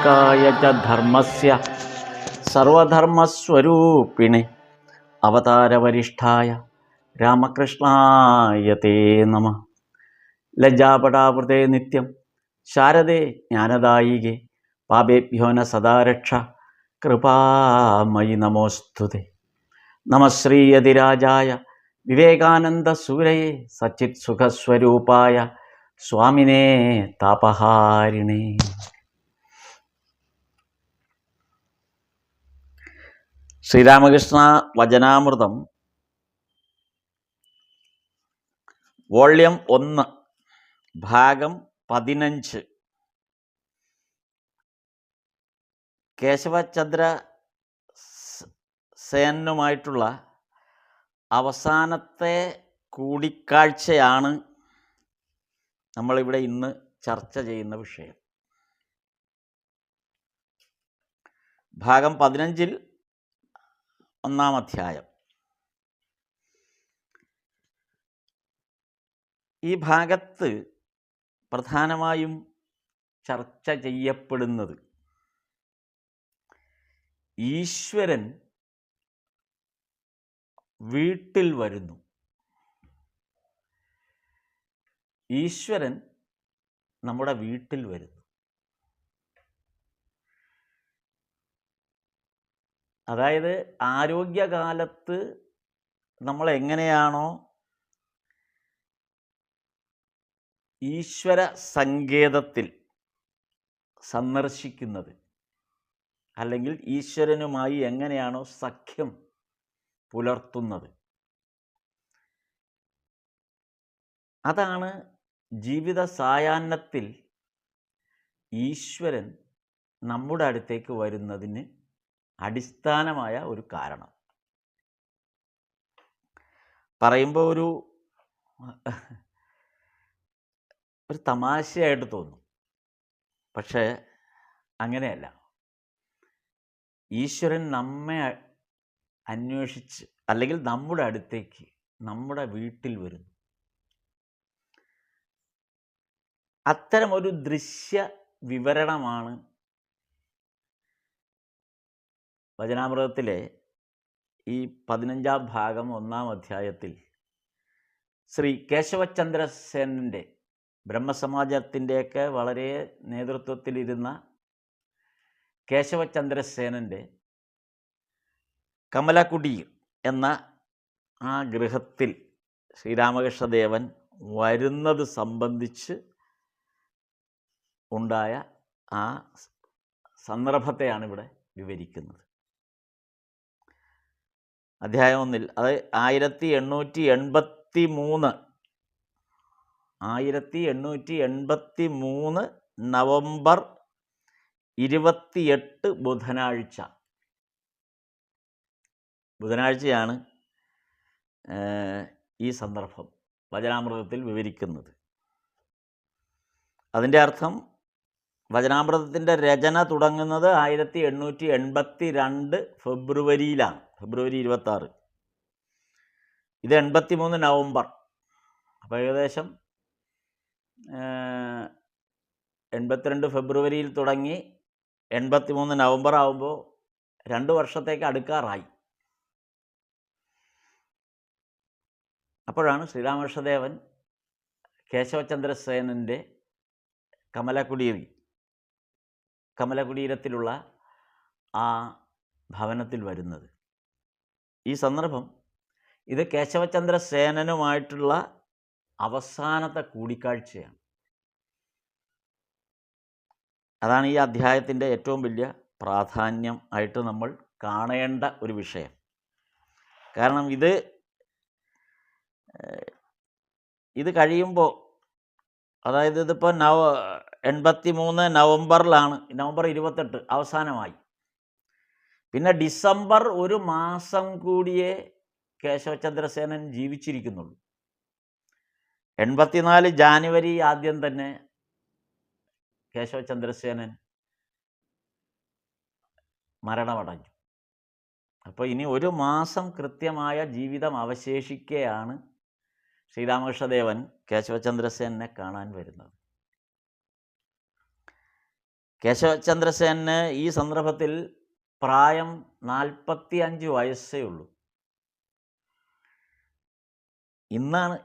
ലോകായ ച ധർമ്മസ്യ സർവധർമ്മസ്വരൂപിണേ അവതാരവരിഷ്ഠായ രാമകൃഷ്ണായ തേ നമഃ. ലജ്ജാപടാവൃതേ നിത്യം ശാരദേ ജ്ഞാനദായികേ പാപേഭ്യോ ന സദാ രക്ഷ കൃപാമയി നമോസ്തുതേ. നമഃ ശ്രീയതിരാജായ വിവേകാനന്ദസൂരയേ സച്ചിത് സുഖസ്വരൂപായ സ്വാമിനേ താപഹാരിണേ. ശ്രീരാമകൃഷ്ണ വചനാമൃതം വോള്യം 1 ഭാഗം 15. കേശവചന്ദ്ര സേനുമായിട്ടുള്ള അവസാനത്തെ കൂടിക്കാഴ്ചയാണ് നമ്മളിവിടെ ഇന്ന് ചർച്ച ചെയ്യുന്ന വിഷയം. ഭാഗം 15 1-ാം അധ്യായം. ഈ ഭാഗത്ത് പ്രധാനമായും ചർച്ച ചെയ്യപ്പെടുന്നത് ഈശ്വരൻ വീട്ടിൽ വരുന്നു. ഈശ്വരൻ നമ്മുടെ വീട്ടിൽ വരുന്നു. അതായത് ആരോഗ്യകാലത്ത് നമ്മൾ എങ്ങനെയാണോ ഈശ്വര സങ്കേതത്തിൽ സന്ദർശിക്കുന്നത്, അല്ലെങ്കിൽ ഈശ്വരനുമായി എങ്ങനെയാണോ സഖ്യം പുലർത്തുന്നത്, അതാണ് ജീവിത സായാഹ്നത്തിൽ ഈശ്വരൻ നമ്മുടെ അടുത്തേക്ക് വരുന്നതിന് അടിസ്ഥാനമായ ഒരു കാരണം. പറയുമ്പോൾ ഒരു തമാശയായിട്ട് തോന്നും, പക്ഷേ അങ്ങനെയല്ല. ഈശ്വരൻ നമ്മെ അന്വേഷിച്ച് അല്ലെങ്കിൽ നമ്മുടെ അടുത്തേക്ക് നമ്മുടെ വീട്ടിൽ വരുന്നു. അത്തരമൊരു ദൃശ്യ വിവരണമാണ് വചനാമൃതത്തിലെ ഈ 15-ാം ഭാഗം 1-ാം അധ്യായത്തിൽ ശ്രീ കേശവചന്ദ്ര സേനൻ്റെ, ബ്രഹ്മസമാജത്തിൻ്റെയൊക്കെ വളരെ നേതൃത്വത്തിലിരുന്ന കേശവചന്ദ്ര സേനൻ്റെ കമലകുടീർ എന്ന ആ ഗൃഹത്തിൽ ശ്രീരാമകൃഷ്ണദേവൻ വരുന്നത് സംബന്ധിച്ച് ഉണ്ടായ ആ സന്ദർഭത്തെയാണ് ഇവിടെ വിവരിക്കുന്നത്. അധ്യായം 1-ൽ അത് 1883 നവംബർ 28 ബുധനാഴ്ചയാണ് ഈ സന്ദർഭം വചനാമൃതത്തിൽ വിവരിക്കുന്നത്. അതിൻ്റെ അർത്ഥം വചനാമൃതത്തിൻ്റെ രചന തുടങ്ങുന്നത് 1882 ഫെബ്രുവരിയിലാണ്, ഫെബ്രുവരി 26. ഇത് 83 നവംബർ. അപ്പോൾ ഏകദേശം 82 ഫെബ്രുവരിയിൽ തുടങ്ങി 83 നവംബർ ആകുമ്പോൾ 2 വർഷത്തേക്ക് അടുക്കാറായി. അപ്പോഴാണ് ശ്രീരാമകൃഷ്ണദേവൻ കേശവചന്ദ്ര സേനൻ്റെ കമലകുടീരത്തിലുള്ള ആ ഭവനത്തിൽ വരുന്നത്. ഈ സന്ദർഭം ഇത് കേശവചന്ദ്ര സേനനുമായിട്ടുള്ള അവസാനത്തെ കൂടിക്കാഴ്ചയാണ്. അതാണ് ഈ അധ്യായത്തിൻ്റെ ഏറ്റവും വലിയ പ്രാധാന്യം ആയിട്ട് നമ്മൾ കാണേണ്ട ഒരു വിഷയം. കാരണം ഇത് കഴിയുമ്പോൾ, അതായത് ഇതിപ്പോൾ 83 നവംബറിലാണ്, നവംബർ 28 അവസാനമായി. പിന്നെ ഡിസംബർ 1 മാസം കൂടിയേ കേശവചന്ദ്രസേനൻ ജീവിച്ചിരിക്കുന്നുള്ളൂ. 84 ജാനുവരി ആദ്യം തന്നെ കേശവചന്ദ്രസേനൻ മരണമടഞ്ഞു. അപ്പോൾ ഇനി 1 മാസം കൃത്യമായ ജീവിതം അവശേഷിക്കെയാണ് ശ്രീരാമകൃഷ്ണദേവൻ കേശവചന്ദ്രസേനെ കാണാൻ വരുന്നത്. കേശവചന്ദ്രസേനന് ഈ സന്ദർഭത്തിൽ പ്രായം 45 വയസ്സേ ഉള്ളൂ.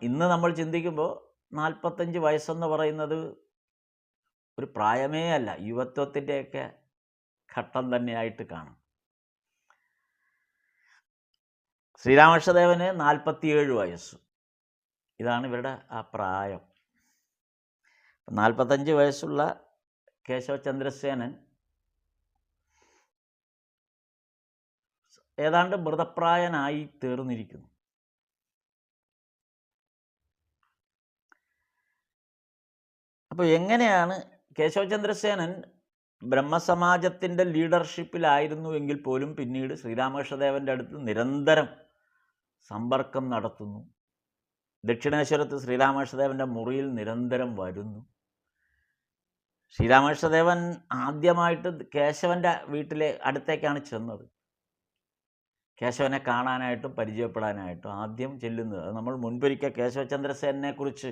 ഇന്ന് നമ്മൾ ചിന്തിക്കുമ്പോൾ 45 വയസ്സെന്ന് പറയുന്നത് ഒരു പ്രായമേ അല്ല, യുവത്വത്തിൻ്റെയൊക്കെ ഘട്ടം തന്നെയായിട്ട് കാണും. ശ്രീരാമകൃഷ്ണദേവന് 47 വയസ്സ്. ഇതാണ് ഇവരുടെ ആ പ്രായം. 45 വയസ്സുള്ള കേശവചന്ദ്രസേനൻ ഏതാണ്ട് മൃതപ്രായനായി തീർന്നിരിക്കുന്നു. അപ്പോൾ എങ്ങനെയാണ് കേശവചന്ദ്രസേനൻ ബ്രഹ്മസമാജത്തിൻ്റെ ലീഡർഷിപ്പിലായിരുന്നു എങ്കിൽ പോലും പിന്നീട് ശ്രീരാമകൃഷ്ണദേവൻ്റെ അടുത്ത് നിരന്തരം സമ്പർക്കം നടത്തുന്നു. ദക്ഷിണേശ്വരത്ത് ശ്രീരാമകൃഷ്ണദേവൻ്റെ മുറിയിൽ നിരന്തരം വരുന്നു. ശ്രീരാമകൃഷ്ണദേവൻ ആദ്യമായിട്ട് കേശവൻ്റെ വീട്ടിലെ അടുത്തേക്കാണ് ചെന്നത്. കേശവനെ കാണാനായിട്ടും പരിചയപ്പെടാനായിട്ടും ആദ്യം ചെല്ലുന്നത്. അത് നമ്മൾ മുൻപൊരിക്കൽ കേശവചന്ദ്രസേനെ കുറിച്ച്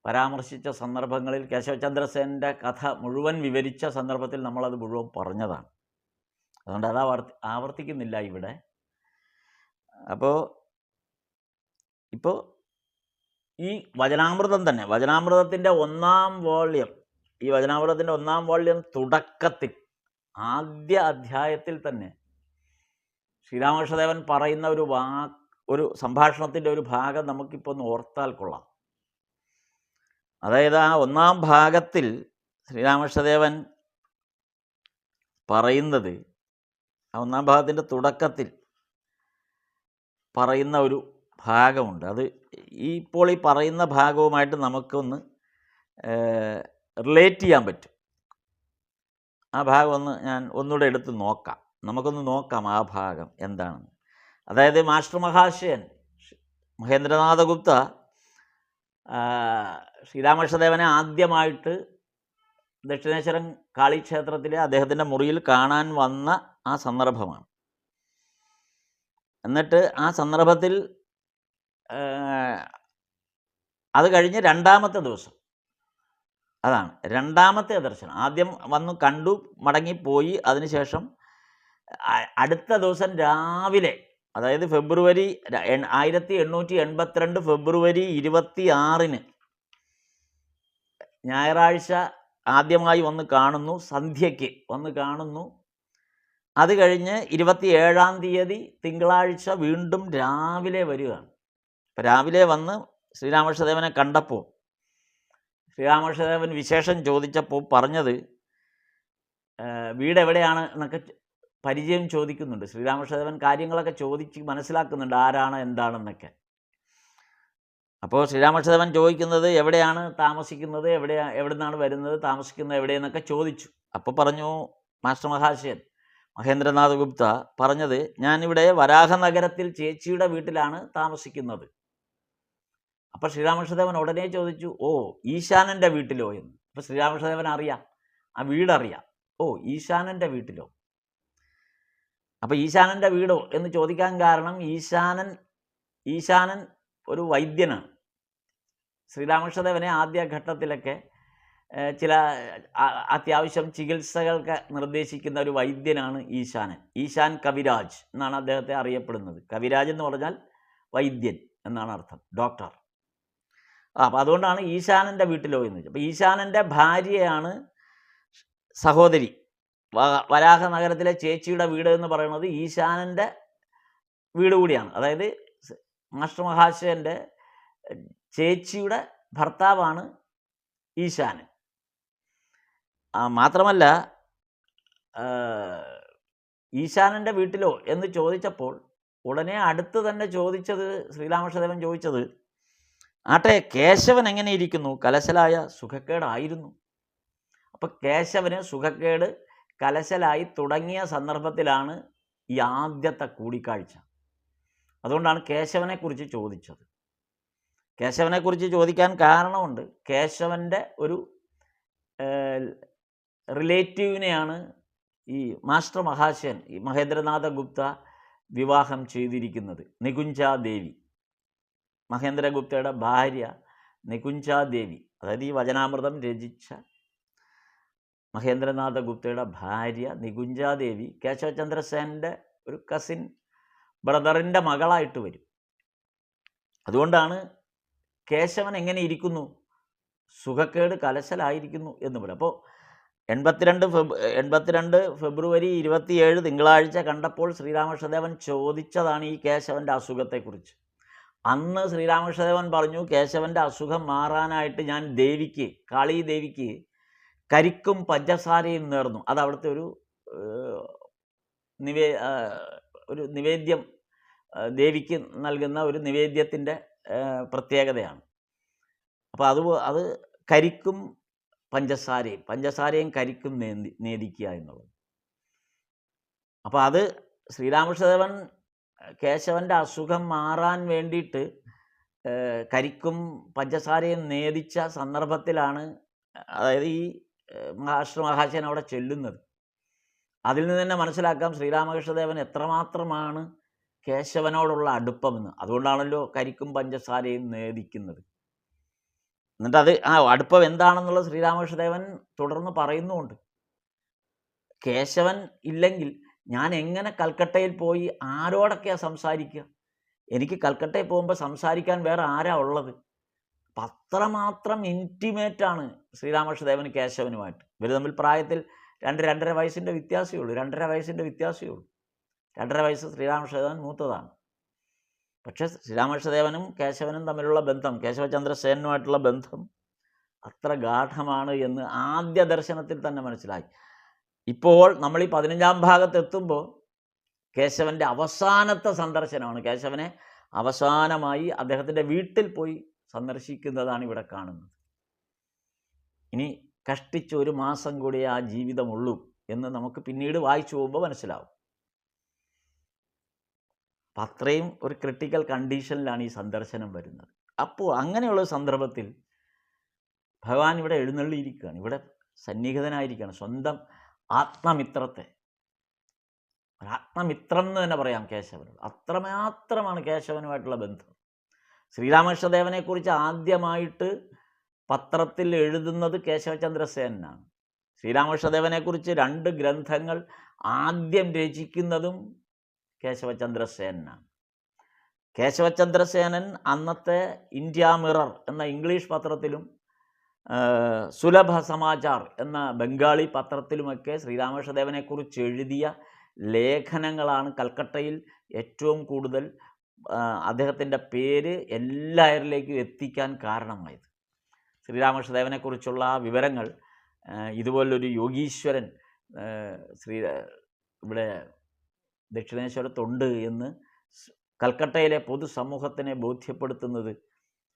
പരാമർശിച്ച സന്ദർഭങ്ങളിൽ കേശവചന്ദ്രസേനൻ്റെ കഥ മുഴുവൻ വിവരിച്ച സന്ദർഭത്തിൽ നമ്മളത് മുഴുവൻ പറഞ്ഞതാണ്. അതുകൊണ്ട് അത് ആവർത്തിക്കുന്നില്ല ഇവിടെ. അപ്പോൾ ഈ വചനാമൃതം തന്നെ, വചനാമൃതത്തിൻ്റെ 1-ാം വോള്യം, ഈ വചനാമൃതത്തിൻ്റെ 1-ാം വോള്യം തുടക്കത്തിൽ ആദ്യ അധ്യായത്തിൽ തന്നെ ശ്രീരാമകൃഷ്ണദേവൻ പറയുന്ന ഒരു സംഭാഷണത്തിൻ്റെ ഒരു ഭാഗം നമുക്കിപ്പോൾ ഒന്ന് ഓർത്താൽ കൊള്ളാം. അതായത് ആ 1-ാം ഭാഗത്തിൽ ശ്രീരാമകൃഷ്ണദേവൻ പറയുന്നത്, ആ 1-ാം ഭാഗത്തിൻ്റെ തുടക്കത്തിൽ പറയുന്ന ഒരു ഭാഗമുണ്ട്. അത് ഇപ്പോൾ ഈ പറയുന്ന ഭാഗവുമായിട്ട് നമുക്കൊന്ന് റിലേറ്റ് ചെയ്യാൻ പറ്റും. ആ ഭാഗം ഞാൻ ഒന്നുകൂടെ എടുത്ത് നോക്കാം. നമുക്കൊന്ന് നോക്കാം ആ ഭാഗം എന്താണെന്ന്. അതായത് മാസ്റ്റർ മഹാശയൻ മഹേന്ദ്രനാഥ ഗുപ്ത ശ്രീരാമകൃഷ്ണദേവനെ ആദ്യമായിട്ട് ദക്ഷിണേശ്വരം കാളിക്ഷേത്രത്തിലെ അദ്ദേഹത്തിൻ്റെ മുറിയിൽ കാണാൻ വന്ന ആ സന്ദർഭമാണ്. എന്നിട്ട് ആ സന്ദർഭത്തിൽ അത് കഴിഞ്ഞ് 2-ാമത്തെ ദിവസം, അതാണ് 2-ാമത്തെ ദർശനം. ആദ്യം വന്നു കണ്ടു മടങ്ങിപ്പോയി. അതിനുശേഷം അടുത്ത ദിവസം രാവിലെ, അതായത് ഫെബ്രുവരി 1882 ഫെബ്രുവരി 26 ഞായറാഴ്ച ആദ്യമായി വന്ന് കാണുന്നു, സന്ധ്യയ്ക്ക് വന്ന് കാണുന്നു. അത് കഴിഞ്ഞ് 27-ാം തീയതി തിങ്കളാഴ്ച വീണ്ടും രാവിലെ വരികയാണ്. അപ്പം രാവിലെ വന്ന് ശ്രീരാമകൃഷ്ണദേവനെ കണ്ടപ്പോൾ ശ്രീരാമകൃഷ്ണദേവൻ വിശേഷം ചോദിച്ചപ്പോൾ പറഞ്ഞത്, വീട് എവിടെയാണ് എന്നൊക്കെ പരിചയം ചോദിക്കുന്നുണ്ട്. ശ്രീരാമകൃഷ്ണദേവൻ കാര്യങ്ങളൊക്കെ ചോദിച്ച് മനസ്സിലാക്കുന്നുണ്ട്, ആരാണ് എന്താണെന്നൊക്കെ. അപ്പോൾ ശ്രീരാമകൃഷ്ണദേവൻ ചോദിക്കുന്നത് എവിടെയാണ് താമസിക്കുന്നത്, എവിടെ നിന്നാണ് വരുന്നത്, താമസിക്കുന്നത് എവിടെയെന്നൊക്കെ ചോദിച്ചു. അപ്പോൾ പറഞ്ഞു മാസ്റ്റർ മഹാശയൻ മഹേന്ദ്രനാഥ ഗുപ്ത പറഞ്ഞത്, ഞാനിവിടെ വരാഹനഗരത്തിൽ ചേച്ചിയുടെ വീട്ടിലാണ് താമസിക്കുന്നത്. അപ്പോൾ ശ്രീരാമകൃഷ്ണദേവൻ ഉടനെ ചോദിച്ചു, ഓ ഈശാനൻ്റെ വീട്ടിലോ എന്ന്. അപ്പോൾ ശ്രീരാമകൃഷ്ണദേവൻ അറിയാം, ആ വീടറിയാം. ഓ ഈശാനൻ്റെ വീട്ടിലോ. അപ്പോൾ ഈശാനൻ്റെ വീടോ എന്ന് ചോദിക്കാൻ കാരണം ഈശാനൻ ഒരു വൈദ്യനാണ്. ശ്രീരാമകൃഷ്ണദേവനെ ആദ്യഘട്ടത്തിലൊക്കെ ചില അത്യാവശ്യം ചികിത്സകൾക്ക് നിർദ്ദേശിക്കുന്ന ഒരു വൈദ്യനാണ് ഈശാനൻ. ഈശാൻ കവിരാജ് എന്നാണ് അദ്ദേഹത്തെ അറിയപ്പെടുന്നത്. കവിരാജ് എന്ന് പറഞ്ഞാൽ വൈദ്യൻ എന്നാണ് അർത്ഥം, ഡോക്ടർ. അപ്പോൾ അതുകൊണ്ടാണ് ഈശാനൻ്റെ വീട്ടിലോ എന്ന് വെച്ചത്. അപ്പോൾ ഈശാനൻ്റെ ഭാര്യയാണ് സഹോദരി. വരാഹനഗരത്തിലെ ചേച്ചിയുടെ വീട് എന്ന് പറയുന്നത് ഈശാനൻ്റെ വീട് കൂടിയാണ്. അതായത് മാസ്റ്റർ മഹാശയൻ്റെ ചേച്ചിയുടെ ഭർത്താവാണ് ഈശാനൻ. മാത്രമല്ല ഈശാനൻ്റെ വീട്ടിലോ എന്ന് ചോദിച്ചപ്പോൾ ഉടനെ അടുത്ത് തന്നെ ചോദിച്ചത്, ശ്രീരാമകൃഷ്ണദേവൻ ചോദിച്ചത്, ആട്ടെ കേശവൻ എങ്ങനെ ഇരിക്കുന്നു? കലശലായ സുഖക്കേടായിരുന്നു. അപ്പോൾ കേശവന് സുഖക്കേട് കലശലായി തുടങ്ങിയ സന്ദർഭത്തിലാണ് ഈ ആദ്യത്തെ കൂടിക്കാഴ്ച. അതുകൊണ്ടാണ് കേശവനെക്കുറിച്ച് ചോദിച്ചത്. കേശവനെക്കുറിച്ച് ചോദിക്കാൻ കാരണമുണ്ട്. കേശവൻ്റെ ഒരു റിലേറ്റീവിനെയാണ് ഈ മാസ്റ്റർ മഹാശയൻ, ഈ മഹേന്ദ്രനാഥ ഗുപ്ത വിവാഹം ചെയ്തിരിക്കുന്നത്. നികുഞ്ചാദേവി, മഹേന്ദ്രഗുപ്തയുടെ ഭാര്യ നികുഞ്ചാദേവി, അതായത് ഈ വചനാമൃതം രചിച്ച മഹേന്ദ്രനാഥ ഗുപ്തയുടെ ഭാര്യ നികുഞ്ചാദേവി കേശവചന്ദ്രസേനൻ്റെ ഒരു കസിൻ ബ്രദറിൻ്റെ മകളായിട്ട് വരും. അതുകൊണ്ടാണ് കേശവൻ എങ്ങനെ ഇരിക്കുന്നു, സുഖക്കേട് കലശലായിരിക്കുന്നു എന്ന് പറയും. അപ്പോൾ 82 ഫെബ്രുവരി 27 തിങ്കളാഴ്ച കണ്ടപ്പോൾ ശ്രീരാമകൃഷ്ണദേവൻ ചോദിച്ചതാണ് ഈ കേശവൻ്റെ അസുഖത്തെക്കുറിച്ച്. അന്ന് ശ്രീരാമകൃഷ്ണദേവൻ പറഞ്ഞു, കേശവൻ്റെ അസുഖം മാറാനായിട്ട് ഞാൻ ദേവിക്ക്, കാളീ ദേവിക്ക് കരിക്കും പഞ്ചസാരയും നേർന്നു. അത് അവിടുത്തെ ഒരു നിവേദ്യം, ദേവിക്ക് നൽകുന്ന ഒരു നിവേദ്യത്തിൻ്റെ പ്രത്യേകതയാണ്. അപ്പോൾ അത് കരിക്കും പഞ്ചസാരയും കരിക്കും നേദിക്കുക എന്നുള്ളത്. അപ്പോൾ അത് ശ്രീരാമകൃഷ്ണദേവൻ കേശവൻ്റെ അസുഖം മാറാൻ വേണ്ടിയിട്ട് കരിക്കും പഞ്ചസാരയും നേദിച്ച സന്ദർഭത്തിലാണ്, അതായത് ഈ മഹാശ്രീ അവിടെ ചൊല്ലുന്നത്. അതിൽ നിന്ന് തന്നെ മനസ്സിലാക്കാം ശ്രീരാമകൃഷ്ണദേവൻ എത്രമാത്രമാണ് കേശവനോടുള്ള അടുപ്പമെന്ന്. അതുകൊണ്ടാണല്ലോ കരിക്കും പഞ്ചസാരയും നേദിക്കുന്നത്. എന്നിട്ട് ആ അടുപ്പം എന്താണെന്നുള്ളത് ശ്രീരാമകൃഷ്ണദേവൻ തുടർന്ന് പറയുന്നുമുണ്ട്. കേശവൻ ഇല്ലെങ്കിൽ ഞാൻ എങ്ങനെ കൽക്കട്ടയിൽ പോയി ആരോടൊക്കെയാണ് സംസാരിക്കുക? എനിക്ക് കൽക്കട്ടയിൽ പോകുമ്പോൾ സംസാരിക്കാൻ വേറെ ആരാ ഉള്ളത്? അത്രമാത്രം ഇൻറ്റിമേറ്റാണ് ശ്രീരാമകൃഷ്ണദേവന് കേശവനുമായിട്ട്. ഇവർ തമ്മിൽ പ്രായത്തിൽ 2-2.5 വയസ്സിൻ്റെ വ്യത്യാസമേ ഉള്ളൂ. 2.5 വയസ്സിൻ്റെ വ്യത്യാസമേ ഉള്ളൂ. 2.5 വയസ്സ് ശ്രീരാമകൃഷ്ണദേവൻ മൂത്തതാണ്. പക്ഷേ ശ്രീരാമകൃഷ്ണദേവനും കേശവനും തമ്മിലുള്ള ബന്ധം, കേശവചന്ദ്രസേനുമായിട്ടുള്ള ബന്ധം അത്ര ഗാഠമാണ് എന്ന് ആദ്യ ദർശനത്തിൽ തന്നെ മനസ്സിലായി. ഇപ്പോൾ നമ്മൾ ഈ 15-ാം ഭാഗത്തെത്തുമ്പോൾ കേശവൻ്റെ അവസാനത്തെ സന്ദർശനമാണ്. കേശവനെ അവസാനമായി അദ്ദേഹത്തിൻ്റെ വീട്ടിൽ പോയി സന്ദർശിക്കുന്നതാണ് ഇവിടെ കാണുന്നത്. ഇനി കഷ്ടിച്ച് 1 മാസം കൂടി ആ ജീവിതമുള്ളൂ എന്ന് നമുക്ക് പിന്നീട് വായിച്ചു പോകുമ്പോൾ മനസ്സിലാവും. അപ്പം അത്രയും ഒരു ക്രിട്ടിക്കൽ കണ്ടീഷനിലാണ് ഈ സന്ദർശനം വരുന്നത്. അപ്പോൾ അങ്ങനെയുള്ള സന്ദർഭത്തിൽ ഭഗവാൻ ഇവിടെ എഴുന്നള്ളിയിരിക്കുകയാണ്, ഇവിടെ സന്നിഹിതനായിരിക്കുകയാണ്. സ്വന്തം ആത്മമിത്രത്തെ, ആത്മമിത്രം എന്ന് തന്നെ പറയാം കേശവനോട്. അത്രമാത്രമാണ് കേശവനുമായിട്ടുള്ള ബന്ധം. ശ്രീരാമകൃഷ്ണദേവനെക്കുറിച്ച് ആദ്യമായിട്ട് പത്രത്തിൽ എഴുതുന്നത് കേശവചന്ദ്രസേനാണ്. ശ്രീരാമകൃഷ്ണദേവനെക്കുറിച്ച് 2 ഗ്രന്ഥങ്ങൾ ആദ്യം രചിക്കുന്നതും കേശവചന്ദ്രസേനാണ്. കേശവചന്ദ്രസേനൻ അന്നത്തെ ഇന്ത്യ മിറർ എന്ന ഇംഗ്ലീഷ് പത്രത്തിലും സുലഭ സമാചാർ എന്ന ബംഗാളി പത്രത്തിലുമൊക്കെ ശ്രീരാമകൃഷ്ണദേവനെക്കുറിച്ച് എഴുതിയ ലേഖനങ്ങളാണ് കൽക്കട്ടയിൽ ഏറ്റവും കൂടുതൽ അദ്ദേഹത്തിൻ്റെ പേര് എല്ലാവരിലേക്കും എത്തിക്കാൻ കാരണമായത്. ശ്രീരാമകൃഷ്ണദേവനെക്കുറിച്ചുള്ള ആ വിവരങ്ങൾ, ഇതുപോലൊരു യോഗീശ്വരൻ ഇവിടെ ദക്ഷിണേശ്വരത്തുണ്ട് എന്ന് കൽക്കട്ടയിലെ പൊതുസമൂഹത്തിനെ ബോധ്യപ്പെടുത്തുന്നത്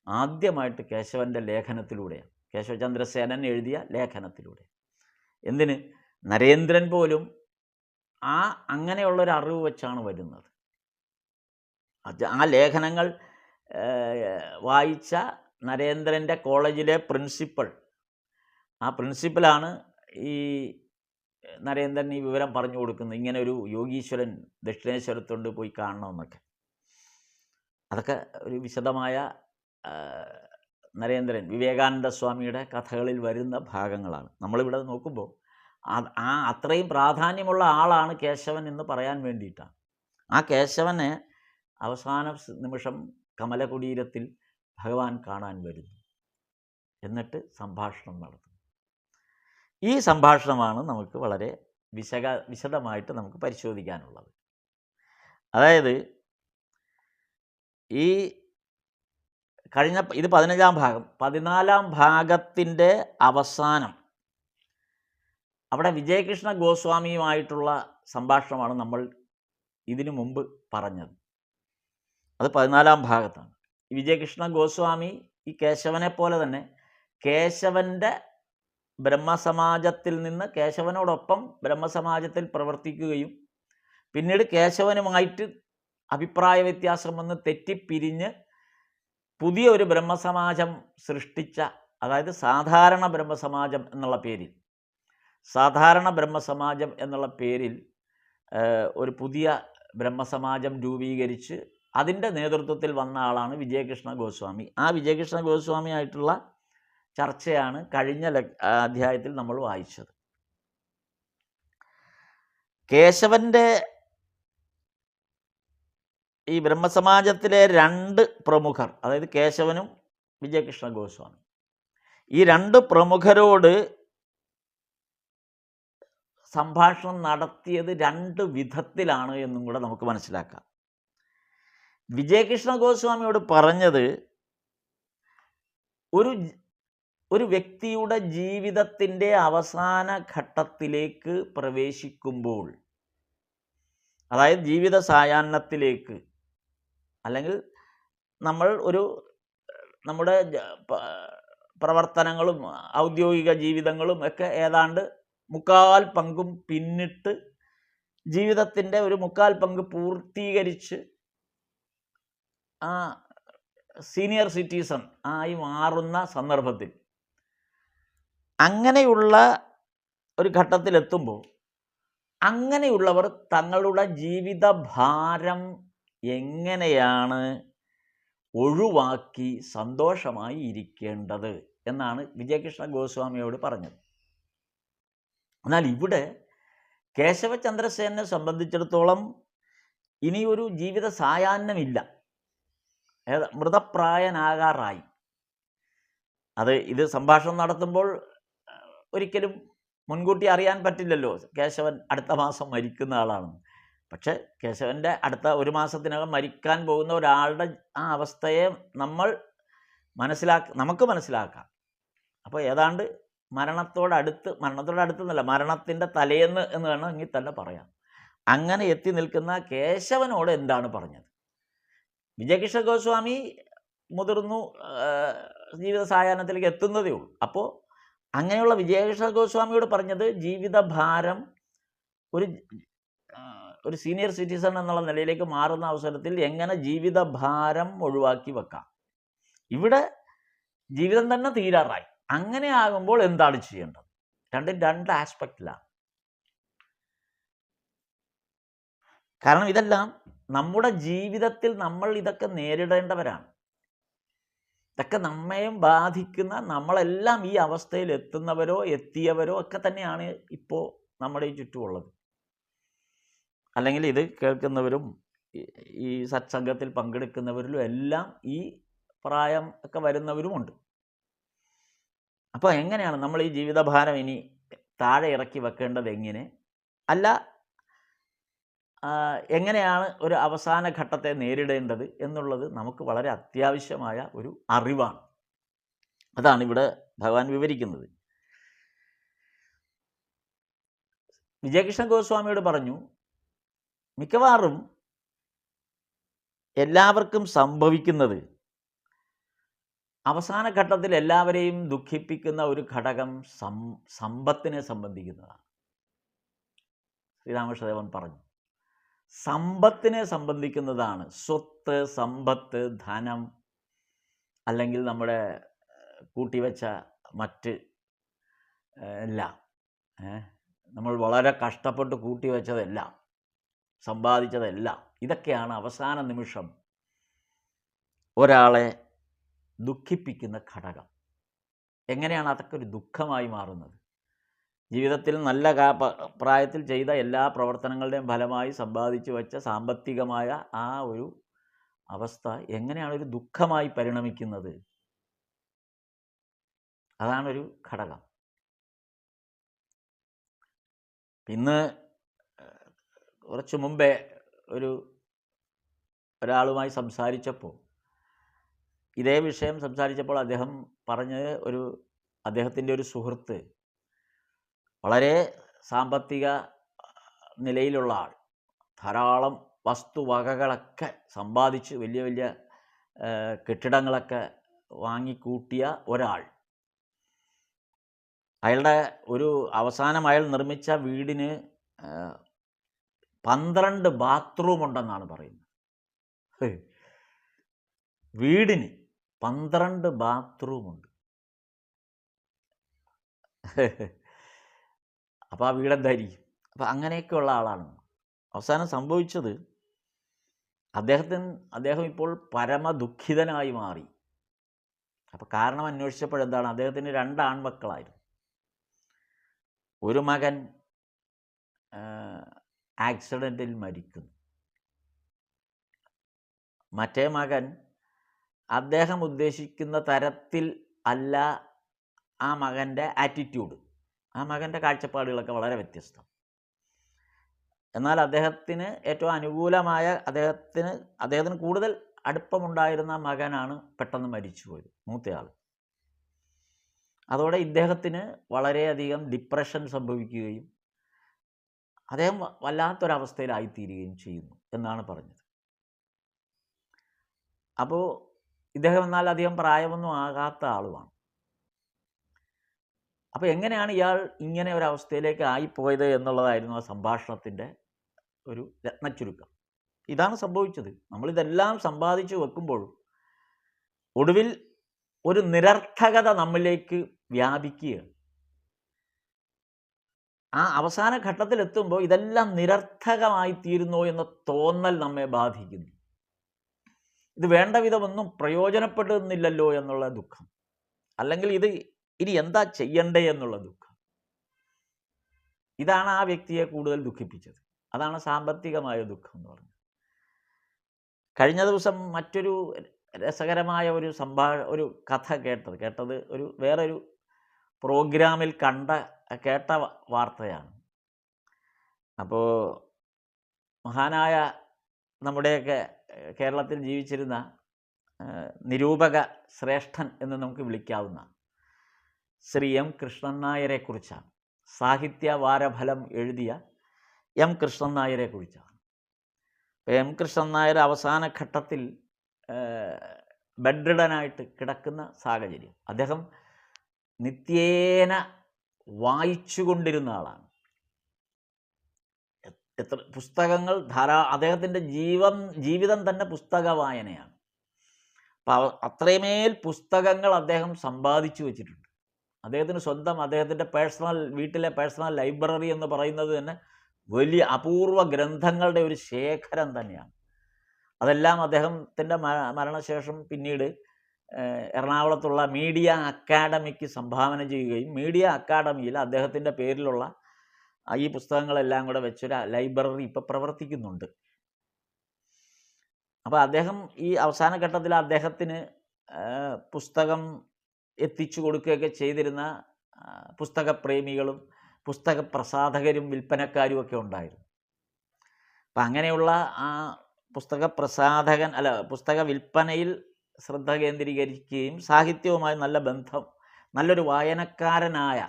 ആദ്യമായിട്ട് കേശവൻ്റെ ലേഖനത്തിലൂടെയാണ്, കേശവചന്ദ്രസേനൻ എഴുതിയ ലേഖനത്തിലൂടെ. എന്തിന്, നരേന്ദ്രൻ പോലും അങ്ങനെയുള്ളൊരു അറിവ് വെച്ചാണ് വരുന്നത്. ആ ലേഖനങ്ങൾ വായിച്ച നരേന്ദ്രൻ്റെ കോളേജിലെ പ്രിൻസിപ്പൽ, ആ പ്രിൻസിപ്പലാണ് ഈ നരേന്ദ്രൻ ഈ വിവരം പറഞ്ഞു കൊടുക്കുന്നത്, ഇങ്ങനെ ഒരു യോഗീശ്വരൻ ദക്ഷിണേശ്വരത്തുണ്ട്, പോയി കാണണമെന്നൊക്കെ. അതൊക്കെ ഒരു വിശദമായ നരേന്ദ്രൻ വിവേകാനന്ദ സ്വാമിയുടെ കഥകളിൽ വരുന്ന ഭാഗങ്ങളാണ്. നമ്മളിവിടെ നോക്കുമ്പോൾ അത്രയും പ്രാധാന്യമുള്ള ആളാണ് കേശവൻ എന്ന് പറയാൻ വേണ്ടിയിട്ടാണ്. ആ കേശവനെ അവസാന നിമിഷം കമലകുടീരത്തിൽ ഭഗവാൻ കാണാൻ വരുന്നു, എന്നിട്ട് സംഭാഷണം നടത്തുന്നു. ഈ സംഭാഷണമാണ് നമുക്ക് വളരെ വിശദമായിട്ട് നമുക്ക് പരിശോധിക്കാനുള്ളത്. അതായത് ഈ ഇത് 15-ാം ഭാഗം. 14-ാം ഭാഗത്തിൻ്റെ അവസാനം അവിടെ വിജയകൃഷ്ണ ഗോസ്വാമിയുമായിട്ടുള്ള സംഭാഷണമാണ് നമ്മൾ ഇതിനു മുമ്പ് പറഞ്ഞത്. അത് 14-ാം ഭാഗത്താണ്. വിജയകൃഷ്ണ ഗോസ്വാമി ഈ കേശവനെ പോലെ തന്നെ കേശവൻ്റെ ബ്രഹ്മസമാജത്തിൽ നിന്ന് കേശവനോടൊപ്പം ബ്രഹ്മസമാജത്തിൽ പ്രവർത്തിക്കുകയും പിന്നീട് കേശവനുമായിട്ട് അഭിപ്രായ വ്യത്യാസം വന്ന് തെറ്റിപ്പിരിഞ്ഞ് പുതിയ ഒരു ബ്രഹ്മസമാജം സൃഷ്ടിച്ച, അതായത് സാധാരണ ബ്രഹ്മസമാജം എന്നുള്ള പേരിൽ ഒരു പുതിയ ബ്രഹ്മസമാജം രൂപീകരിച്ച് അതിൻ്റെ നേതൃത്വത്തിൽ വന്ന ആളാണ് വിജയകൃഷ്ണ ഗോസ്വാമി. ആ വിജയകൃഷ്ണ ഗോസ്വാമി ആയിട്ടുള്ള ചർച്ചയാണ് കഴിഞ്ഞ അധ്യായത്തിൽ നമ്മൾ വായിച്ചത്. കേശവൻ്റെ ഈ ബ്രഹ്മസമാജത്തിലെ 2 പ്രമുഖർ, അതായത് കേശവനും വിജയകൃഷ്ണ ഗോസ്വാമി, ഈ 2 പ്രമുഖരോട് സംഭാഷണം നടത്തിയത് 2 വിധത്തിലാണ് എന്നും കൂടെ നമുക്ക് മനസ്സിലാക്കാം. വിജയകൃഷ്ണ ഗോസ്വാമിയോട് പറഞ്ഞത് ഒരു വ്യക്തിയുടെ ജീവിതത്തിൻ്റെ അവസാന ഘട്ടത്തിലേക്ക് പ്രവേശിക്കുമ്പോൾ, അതായത് ജീവിത സായാഹ്നത്തിലേക്ക്, അല്ലെങ്കിൽ നമ്മൾ നമ്മുടെ പ്രവർത്തനങ്ങളും ഔദ്യോഗിക ജീവിതങ്ങളും ഒക്കെ ഏതാണ്ട് 3/4 പങ്കും പിന്നിട്ട് ജീവിതത്തിൻ്റെ ഒരു 3/4 പങ്ക് പൂർത്തീകരിച്ച് ആ സീനിയർ സിറ്റിസൺ ആയി മാറുന്ന സന്ദർഭത്തിൽ, അങ്ങനെയുള്ള ഒരു ഘട്ടത്തിലെത്തുമ്പോൾ അങ്ങനെയുള്ളവർ തങ്ങളുടെ ജീവിതഭാരം എങ്ങനെയാണ് ഒഴിവാക്കി സന്തോഷമായി ഇരിക്കേണ്ടത് എന്നാണ് വിജയകൃഷ്ണ ഗോസ്വാമിയോട് പറഞ്ഞത്. എന്നാൽ ഇവിടെ കേശവചന്ദ്രസേനെ സംബന്ധിച്ചിടത്തോളം ഇനിയൊരു ജീവിത സായാഹ്നമില്ല, മൃതപ്രായനാകാറായി. ഇത് സംഭാഷണം നടത്തുമ്പോൾ ഒരിക്കലും മുൻകൂട്ടി അറിയാൻ പറ്റില്ലല്ലോ കേശവൻ അടുത്ത മാസം മരിക്കുന്ന ആളാണെന്ന്. പക്ഷെ കേശവൻ്റെ അടുത്ത 1 മാസത്തിനകം മരിക്കാൻ പോകുന്ന ഒരാളുടെ ആ അവസ്ഥയെ നമുക്ക് മനസ്സിലാക്കാം. അപ്പോൾ ഏതാണ്ട് മരണത്തോടടുത്തെന്നല്ല, മരണത്തിൻ്റെ തലേന്ന് എന്ന് വേണമെങ്കിൽ തന്നെ പറയാം. അങ്ങനെ എത്തി നിൽക്കുന്ന കേശവനോട് എന്താണ് പറഞ്ഞത്? വിജയകൃഷ്ണ ഗോസ്വാമി മുതിർന്നു, ജീവിത സായാഹ്നത്തിലേക്ക് എത്തുന്നതേ ഉള്ളൂ. അപ്പോൾ അങ്ങനെയുള്ള വിജയകൃഷ്ണ ഗോസ്വാമിയോട് പറഞ്ഞത് ജീവിതഭാരം ഒരു സീനിയർ സിറ്റിസൺ എന്നുള്ള നിലയിലേക്ക് മാറുന്ന അവസരത്തിൽ എങ്ങനെ ജീവിതഭാരം ഒഴിവാക്കി വെക്കാം. ഇവിടെ ജീവിതം തന്നെ തീരാറായി. അങ്ങനെ ആകുമ്പോൾ എന്താണ് ചെയ്യേണ്ടത്? രണ്ടും 2 ആസ്പെക്റ്റിലാണ്. കാരണം ഇതെല്ലാം നമ്മുടെ ജീവിതത്തിൽ നമ്മൾ ഇതൊക്കെ നേരിടേണ്ടവരാണ്. ഇതൊക്കെ നമ്മയും ബാധിക്കുന്ന, നമ്മളെല്ലാം ഈ അവസ്ഥയിൽ എത്തിയവരോ ഒക്കെ തന്നെയാണ് ഇപ്പോൾ നമ്മുടെ ഈ ചുറ്റുമുള്ളത്. അല്ലെങ്കിൽ ഇത് കേൾക്കുന്നവരും ഈ സത്സംഗത്തിൽ പങ്കെടുക്കുന്നവരിലും എല്ലാം ഈ പ്രായം ഒക്കെ വരുന്നവരുമുണ്ട്. അപ്പോൾ എങ്ങനെയാണ് നമ്മൾ ഈ ജീവിതഭാരം ഇനി താഴെ ഇറക്കി വെക്കേണ്ടത്? എങ്ങനെയാണ് ഒരു അവസാന ഘട്ടത്തെ നേരിടേണ്ടത് എന്നുള്ളത് നമുക്ക് വളരെ അത്യാവശ്യമായ ഒരു അറിവാണ്. അതാണ് ഇവിടെ ഭഗവാൻ വിവരിക്കുന്നത്. വിജയകൃഷ്ണ ഗോസ്വാമിയോട് പറഞ്ഞു, മിക്കവാറും എല്ലാവർക്കും സംഭവിക്കുന്നത് അവസാന ഘട്ടത്തിൽ എല്ലാവരെയും ദുഃഖിപ്പിക്കുന്ന ഒരു ഘടകം സമ്പത്തിനെ സംബന്ധിക്കുന്നതാണ്. ശ്രീരാമകൃഷ്ണദേവൻ പറഞ്ഞു, സമ്പത്തിനെ സംബന്ധിക്കുന്നതാണ്. സ്വത്ത്, സമ്പത്ത്, ധനം, അല്ലെങ്കിൽ നമ്മുടെ കൂട്ടിവെച്ച മറ്റ് എല്ലാം, നമ്മൾ വളരെ കഷ്ടപ്പെട്ട് കൂട്ടിവെച്ചതെല്ലാം, സമ്പാദിച്ചതെല്ലാം, ഇതൊക്കെയാണ് അവസാന നിമിഷം ഒരാളെ ദുഃഖിപ്പിക്കുന്ന ഘടകം. എങ്ങനെയാണ് അതൊക്കെ ഒരു ദുഃഖമായി മാറുന്നത്? ജീവിതത്തിൽ നല്ല പ്രായത്തിൽ ചെയ്ത എല്ലാ പ്രവർത്തനങ്ങളുടെയും ഫലമായി സമ്പാദിച്ചു വെച്ച സാമ്പത്തികമായ ആ ഒരു അവസ്ഥ എങ്ങനെയാണ് ഒരു ദുഃഖമായി പരിണമിക്കുന്നത്? അതാണൊരു ഘടകം. ഇന്ന് കുറച്ച് മുമ്പേ ഒരാളുമായി സംസാരിച്ചപ്പോൾ, ഇതേ വിഷയം സംസാരിച്ചപ്പോൾ അദ്ദേഹം പറഞ്ഞത്, അദ്ദേഹത്തിൻ്റെ ഒരു സുഹൃത്ത്, വളരെ സാമ്പത്തിക നിലയിലുള്ള ആൾ, ധാരാളം വസ്തുവകകളൊക്കെ സമ്പാദിച്ച് വലിയ വലിയ കെട്ടിടങ്ങളൊക്കെ വാങ്ങിക്കൂട്ടിയ ഒരാൾ, അയാളുടെ അവസാനം അയാൾ നിർമ്മിച്ച വീടിന് 12 ബാത്റൂം ഉണ്ടെന്നാണ് പറയുന്നത്. വീടിന് 12 ബാത്റൂമുണ്ട്. അപ്പോൾ ആ വീടെന്തായിരിക്കും? അപ്പോൾ അങ്ങനെയൊക്കെയുള്ള ആളാണ്. അവസാനം സംഭവിച്ചത്, അദ്ദേഹം ഇപ്പോൾ പരമദുഃഖിതനായി മാറി. അപ്പോൾ കാരണം അന്വേഷിച്ചപ്പോഴെന്താണ്? അദ്ദേഹത്തിന് 2 ആൺമക്കളായിരുന്നു. ഒരു മകൻ ആക്സിഡൻറ്റിൽ മരിക്കുന്നു. മറ്റേ മകൻ അദ്ദേഹം ഉദ്ദേശിക്കുന്ന തരത്തിൽ അല്ല ആ മകൻ്റെ ആറ്റിറ്റ്യൂഡ്, ആ മകൻ്റെ കാഴ്ചപ്പാടുകളൊക്കെ വളരെ വ്യത്യസ്തം. എന്നാൽ അദ്ദേഹത്തിന് ഏറ്റവും അനുകൂലമായ, അദ്ദേഹത്തിന് കൂടുതൽ അടുപ്പമുണ്ടായിരുന്ന മകനാണ് പെട്ടെന്ന് മരിച്ചുപോയത്, മൂത്തയാൾ. അതോടെ ഇദ്ദേഹത്തിന് വളരെയധികം ഡിപ്രഷൻ സംഭവിക്കുകയും അദ്ദേഹം വല്ലാത്തൊരവസ്ഥയിലായിത്തീരുകയും ചെയ്യുന്നു എന്നാണ് പറഞ്ഞത്. അപ്പോൾ ഇദ്ദേഹം എന്നാൽ അധികം പ്രായമൊന്നും ആകാത്ത ആളുമാണ്. അപ്പോൾ എങ്ങനെയാണ് ഇയാൾ ഇങ്ങനെ ഒരവസ്ഥയിലേക്ക് ആയിപ്പോയത് എന്നുള്ളതായിരുന്നു ആ സംഭാഷണത്തിൻ്റെ ഒരു രത്നച്ചുരുക്കം. ഇതാണ് സംഭവിച്ചത്. നമ്മളിതെല്ലാം സമ്പാദിച്ചു വെക്കുമ്പോഴും ഒടുവിൽ ഒരു നിരർത്ഥകത നമ്മിലേക്ക് വ്യാപിക്കുകയാണ്. ആ അവസാന ഘട്ടത്തിലെത്തുമ്പോൾ ഇതെല്ലാം നിരർത്ഥകമായി തീരുന്നോ എന്ന തോന്നൽ നമ്മെ ബാധിക്കുന്നു. ഇത് വേണ്ട വിധമൊന്നും പ്രയോജനപ്പെടുന്നില്ലല്ലോ എന്നുള്ള ദുഃഖം, അല്ലെങ്കിൽ ഇത് ഇനി എന്താ ചെയ്യണ്ടേ എന്നുള്ള ദുഃഖം. ഇതാണ് ആ വ്യക്തിയെ കൂടുതൽ ദുഃഖിപ്പിച്ചത്. അതാണ് സാമ്പത്തികമായ ദുഃഖം എന്ന് പറഞ്ഞത്. കഴിഞ്ഞ ദിവസം മറ്റൊരു രസകരമായ ഒരു കഥ കേട്ടത് വേറൊരു പ്രോഗ്രാമിൽ കേട്ട വാർത്തയാണ്. അപ്പോൾ മഹാനായ നമ്മുടെയൊക്കെ കേരളത്തിൽ ജീവിച്ചിരുന്ന നിരൂപക ശ്രേഷ്ഠൻ എന്ന് നമുക്ക് വിളിക്കാവുന്ന ശ്രീ എം കൃഷ്ണൻ നായരെക്കുറിച്ചാണ്. സാഹിത്യ വാരഫലം എഴുതിയ എം കൃഷ്ണൻ നായരെക്കുറിച്ചാണ്. എം കൃഷ്ണൻ നായർ അവസാന ഘട്ടത്തിൽ ബെഡ്രിഡനായിട്ട് കിടക്കുന്ന സാഹചര്യം. അദ്ദേഹം നിത്യേന വായിച്ചു കൊണ്ടിരുന്ന ആളാണ്. എത്ര പുസ്തകങ്ങൾ അദ്ദേഹത്തിൻ്റെ ജീവിതം തന്നെ പുസ്തക വായനയാണ്. അപ്പോൾ അത്രയുമേൽ പുസ്തകങ്ങൾ അദ്ദേഹം സമ്പാദിച്ചു വച്ചിട്ടുണ്ട്. അദ്ദേഹത്തിന് സ്വന്തം അദ്ദേഹത്തിൻ്റെ വീട്ടിലെ പേഴ്സണൽ ലൈബ്രറി എന്ന് പറയുന്നത് തന്നെ വലിയ അപൂർവ ഗ്രന്ഥങ്ങളുടെ ഒരു ശേഖരം തന്നെയാണ്. അതെല്ലാം അദ്ദേഹത്തിൻ്റെ മരണശേഷം പിന്നീട് എറണാകുളത്തുള്ള മീഡിയ അക്കാഡമിക്ക് സംഭാവന ചെയ്യുകയും മീഡിയ അക്കാഡമിയിൽ അദ്ദേഹത്തിൻ്റെ പേരിലുള്ള ഈ പുസ്തകങ്ങളെല്ലാം കൂടെ വെച്ചൊരു ലൈബ്രറി ഇപ്പോൾ പ്രവർത്തിക്കുന്നുണ്ട്. അപ്പോൾ അദ്ദേഹം ഈ അവസാന ഘട്ടത്തിൽ അദ്ദേഹത്തിന് പുസ്തകം എത്തിച്ചു കൊടുക്കുകയൊക്കെ ചെയ്തിരുന്ന പുസ്തകപ്രേമികളും പുസ്തക പ്രസാധകരും വിൽപ്പനക്കാരും ഒക്കെ ഉണ്ടായിരുന്നു. അപ്പം അങ്ങനെയുള്ള ആ പുസ്തക വിൽപ്പനയിൽ ശ്രദ്ധ കേന്ദ്രീകരിക്കുകയും സാഹിത്യവുമായി നല്ല ബന്ധം, നല്ലൊരു വായനക്കാരനായ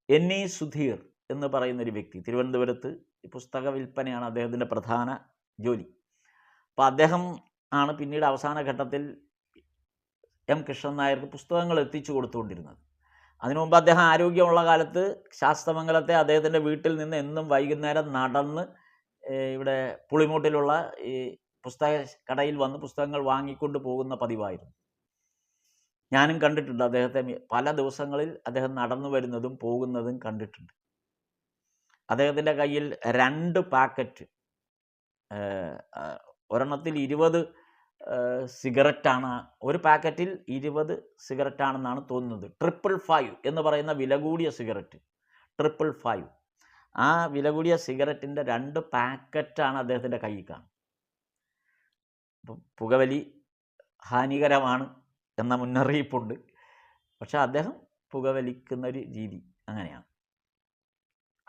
എൻ.ഇ. സുധീർ എന്ന് പറയുന്നൊരു വ്യക്തി, തിരുവനന്തപുരത്ത് പുസ്തക വിൽപ്പനയാണ് അദ്ദേഹത്തിൻ്റെ പ്രധാന ജോലി. അപ്പോൾ അദ്ദേഹം ആണ് പിന്നീട് അവസാന ഘട്ടത്തിൽ എം കൃഷ്ണൻ നായർക്ക് പുസ്തകങ്ങൾ എത്തിച്ചു കൊടുത്തുകൊണ്ടിരുന്നത്. അതിനു മുമ്പ് അദ്ദേഹം ആരോഗ്യമുള്ള കാലത്ത് ശാസ്തമംഗലത്തെ അദ്ദേഹത്തിൻ്റെ വീട്ടിൽ നിന്ന് എന്നും വൈകുന്നേരം നടന്ന് ഇവിടെ പുളിമൂട്ടിലുള്ള ഈ പുസ്തക കടയിൽ വന്ന് പുസ്തകങ്ങൾ വാങ്ങിക്കൊണ്ട് പോകുന്ന പതിവായിരുന്നു. ഞാനും കണ്ടിട്ടുണ്ട് അദ്ദേഹത്തെ. പല ദിവസങ്ങളിൽ അദ്ദേഹം നടന്നു വരുന്നതും പോകുന്നതും കണ്ടിട്ടുണ്ട്. അദ്ദേഹത്തിൻ്റെ കയ്യിൽ 2 പാക്കറ്റ്, ഒരെണ്ണത്തിൽ 20 സിഗരറ്റാണ്, ഒരു പാക്കറ്റിൽ 20 സിഗരറ്റാണെന്നാണ് തോന്നുന്നത്. 555 എന്ന് പറയുന്ന വില കൂടിയ സിഗരറ്റ്, 555, ആ വില കൂടിയ സിഗരറ്റിൻ്റെ 2 പാക്കറ്റാണ് അദ്ദേഹത്തിൻ്റെ കയ്യിൽ കാണുന്നത്. അപ്പം പുകവലി ഹാനികരമാണ് എന്ന മുന്നറിയിപ്പുണ്ട്. പക്ഷെ അദ്ദേഹം പുകവലിക്കുന്ന ഒരു രീതി അങ്ങനെയാണ്.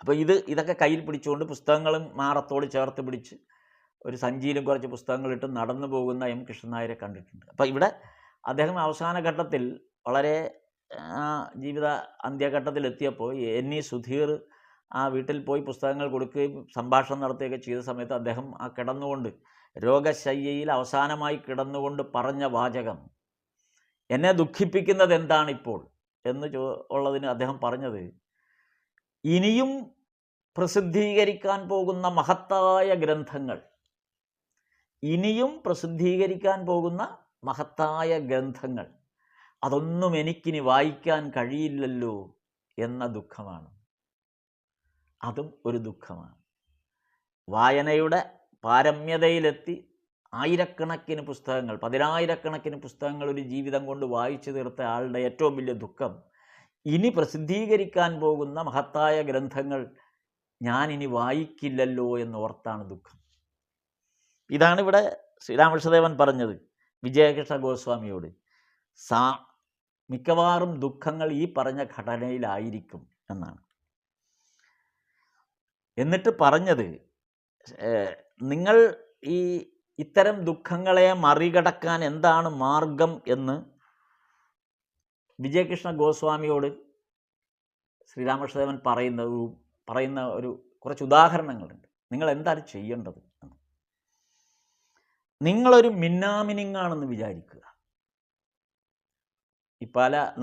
അപ്പോൾ ഇതൊക്കെ കയ്യിൽ പിടിച്ചുകൊണ്ട് പുസ്തകങ്ങളും മാറത്തോട് ചേർത്ത് പിടിച്ച് ഒരു സഞ്ചിയിലും കുറച്ച് പുസ്തകങ്ങളിട്ട് നടന്നു പോകുന്ന എം കൃഷ്ണൻ നായരെ കണ്ടിട്ടുണ്ട്. അപ്പോൾ ഇവിടെ അദ്ദേഹം അവസാന ഘട്ടത്തിൽ വളരെ ജീവിത അന്ത്യഘട്ടത്തിലെത്തിയപ്പോൾ എൻ.ഇ. സുധീർ ആ വീട്ടിൽ പോയി പുസ്തകങ്ങൾ കൊടുക്കുകയും സംഭാഷണം നടത്തുകയൊക്കെ ചെയ്ത സമയത്ത് അദ്ദേഹം ആ കിടന്നുകൊണ്ട് രോഗശയ്യയിൽ അവസാനമായി കിടന്നുകൊണ്ട് പറഞ്ഞ വാചകം, എന്നെ ദുഃഖിപ്പിക്കുന്നത് എന്താണിപ്പോൾ എന്ന് ഉള്ളതിന് അദ്ദേഹം പറഞ്ഞത്, ഇനിയും പ്രസിദ്ധീകരിക്കാൻ പോകുന്ന മഹത്തായ ഗ്രന്ഥങ്ങൾ, അതൊന്നും എനിക്കിനി വായിക്കാൻ കഴിയില്ലല്ലോ എന്ന ദുഃഖമാണ്. അതും ഒരു ദുഃഖമാണ്. വായനയുടെ പാരമ്യതയിലെത്തി ആയിരക്കണക്കിന് പുസ്തകങ്ങൾ, 10,000-കണക്കിന് പുസ്തകങ്ങൾ ഒരു ജീവിതം കൊണ്ട് വായിച്ചു തീർത്ത ആളുടെ ഏറ്റവും വലിയ ദുഃഖം, ഇനി പ്രസിദ്ധീകരിക്കാൻ പോകുന്ന മഹത്തായ ഗ്രന്ഥങ്ങൾ ഞാനിനി വായിക്കില്ലല്ലോ എന്നോർത്താണ് ദുഃഖം. ഇതാണ് ഇവിടെ ശ്രീരാമകൃഷ്ണദേവൻ പറഞ്ഞത് വിജയകൃഷ്ണ ഗോസ്വാമിയോട്. മിക്കവാറും ദുഃഖങ്ങൾ ഈ പറഞ്ഞ ഘടനയിലായിരിക്കും എന്നാണ്. എന്നിട്ട് പറഞ്ഞത്, നിങ്ങൾ ഇത്തരം ദുഃഖങ്ങളെ മറികടക്കാൻ എന്താണ് മാർഗം എന്ന് വിജയകൃഷ്ണ ഗോസ്വാമിയോട് ശ്രീരാമകൃഷ്ണദേവൻ പറയുന്ന ഒരു കുറച്ച് ഉദാഹരണങ്ങളുണ്ട്. നിങ്ങൾ എന്താണ് ചെയ്യേണ്ടത്? നിങ്ങളൊരു മിന്നാമിനിങ്ങാണെന്ന് വിചാരിക്കുക.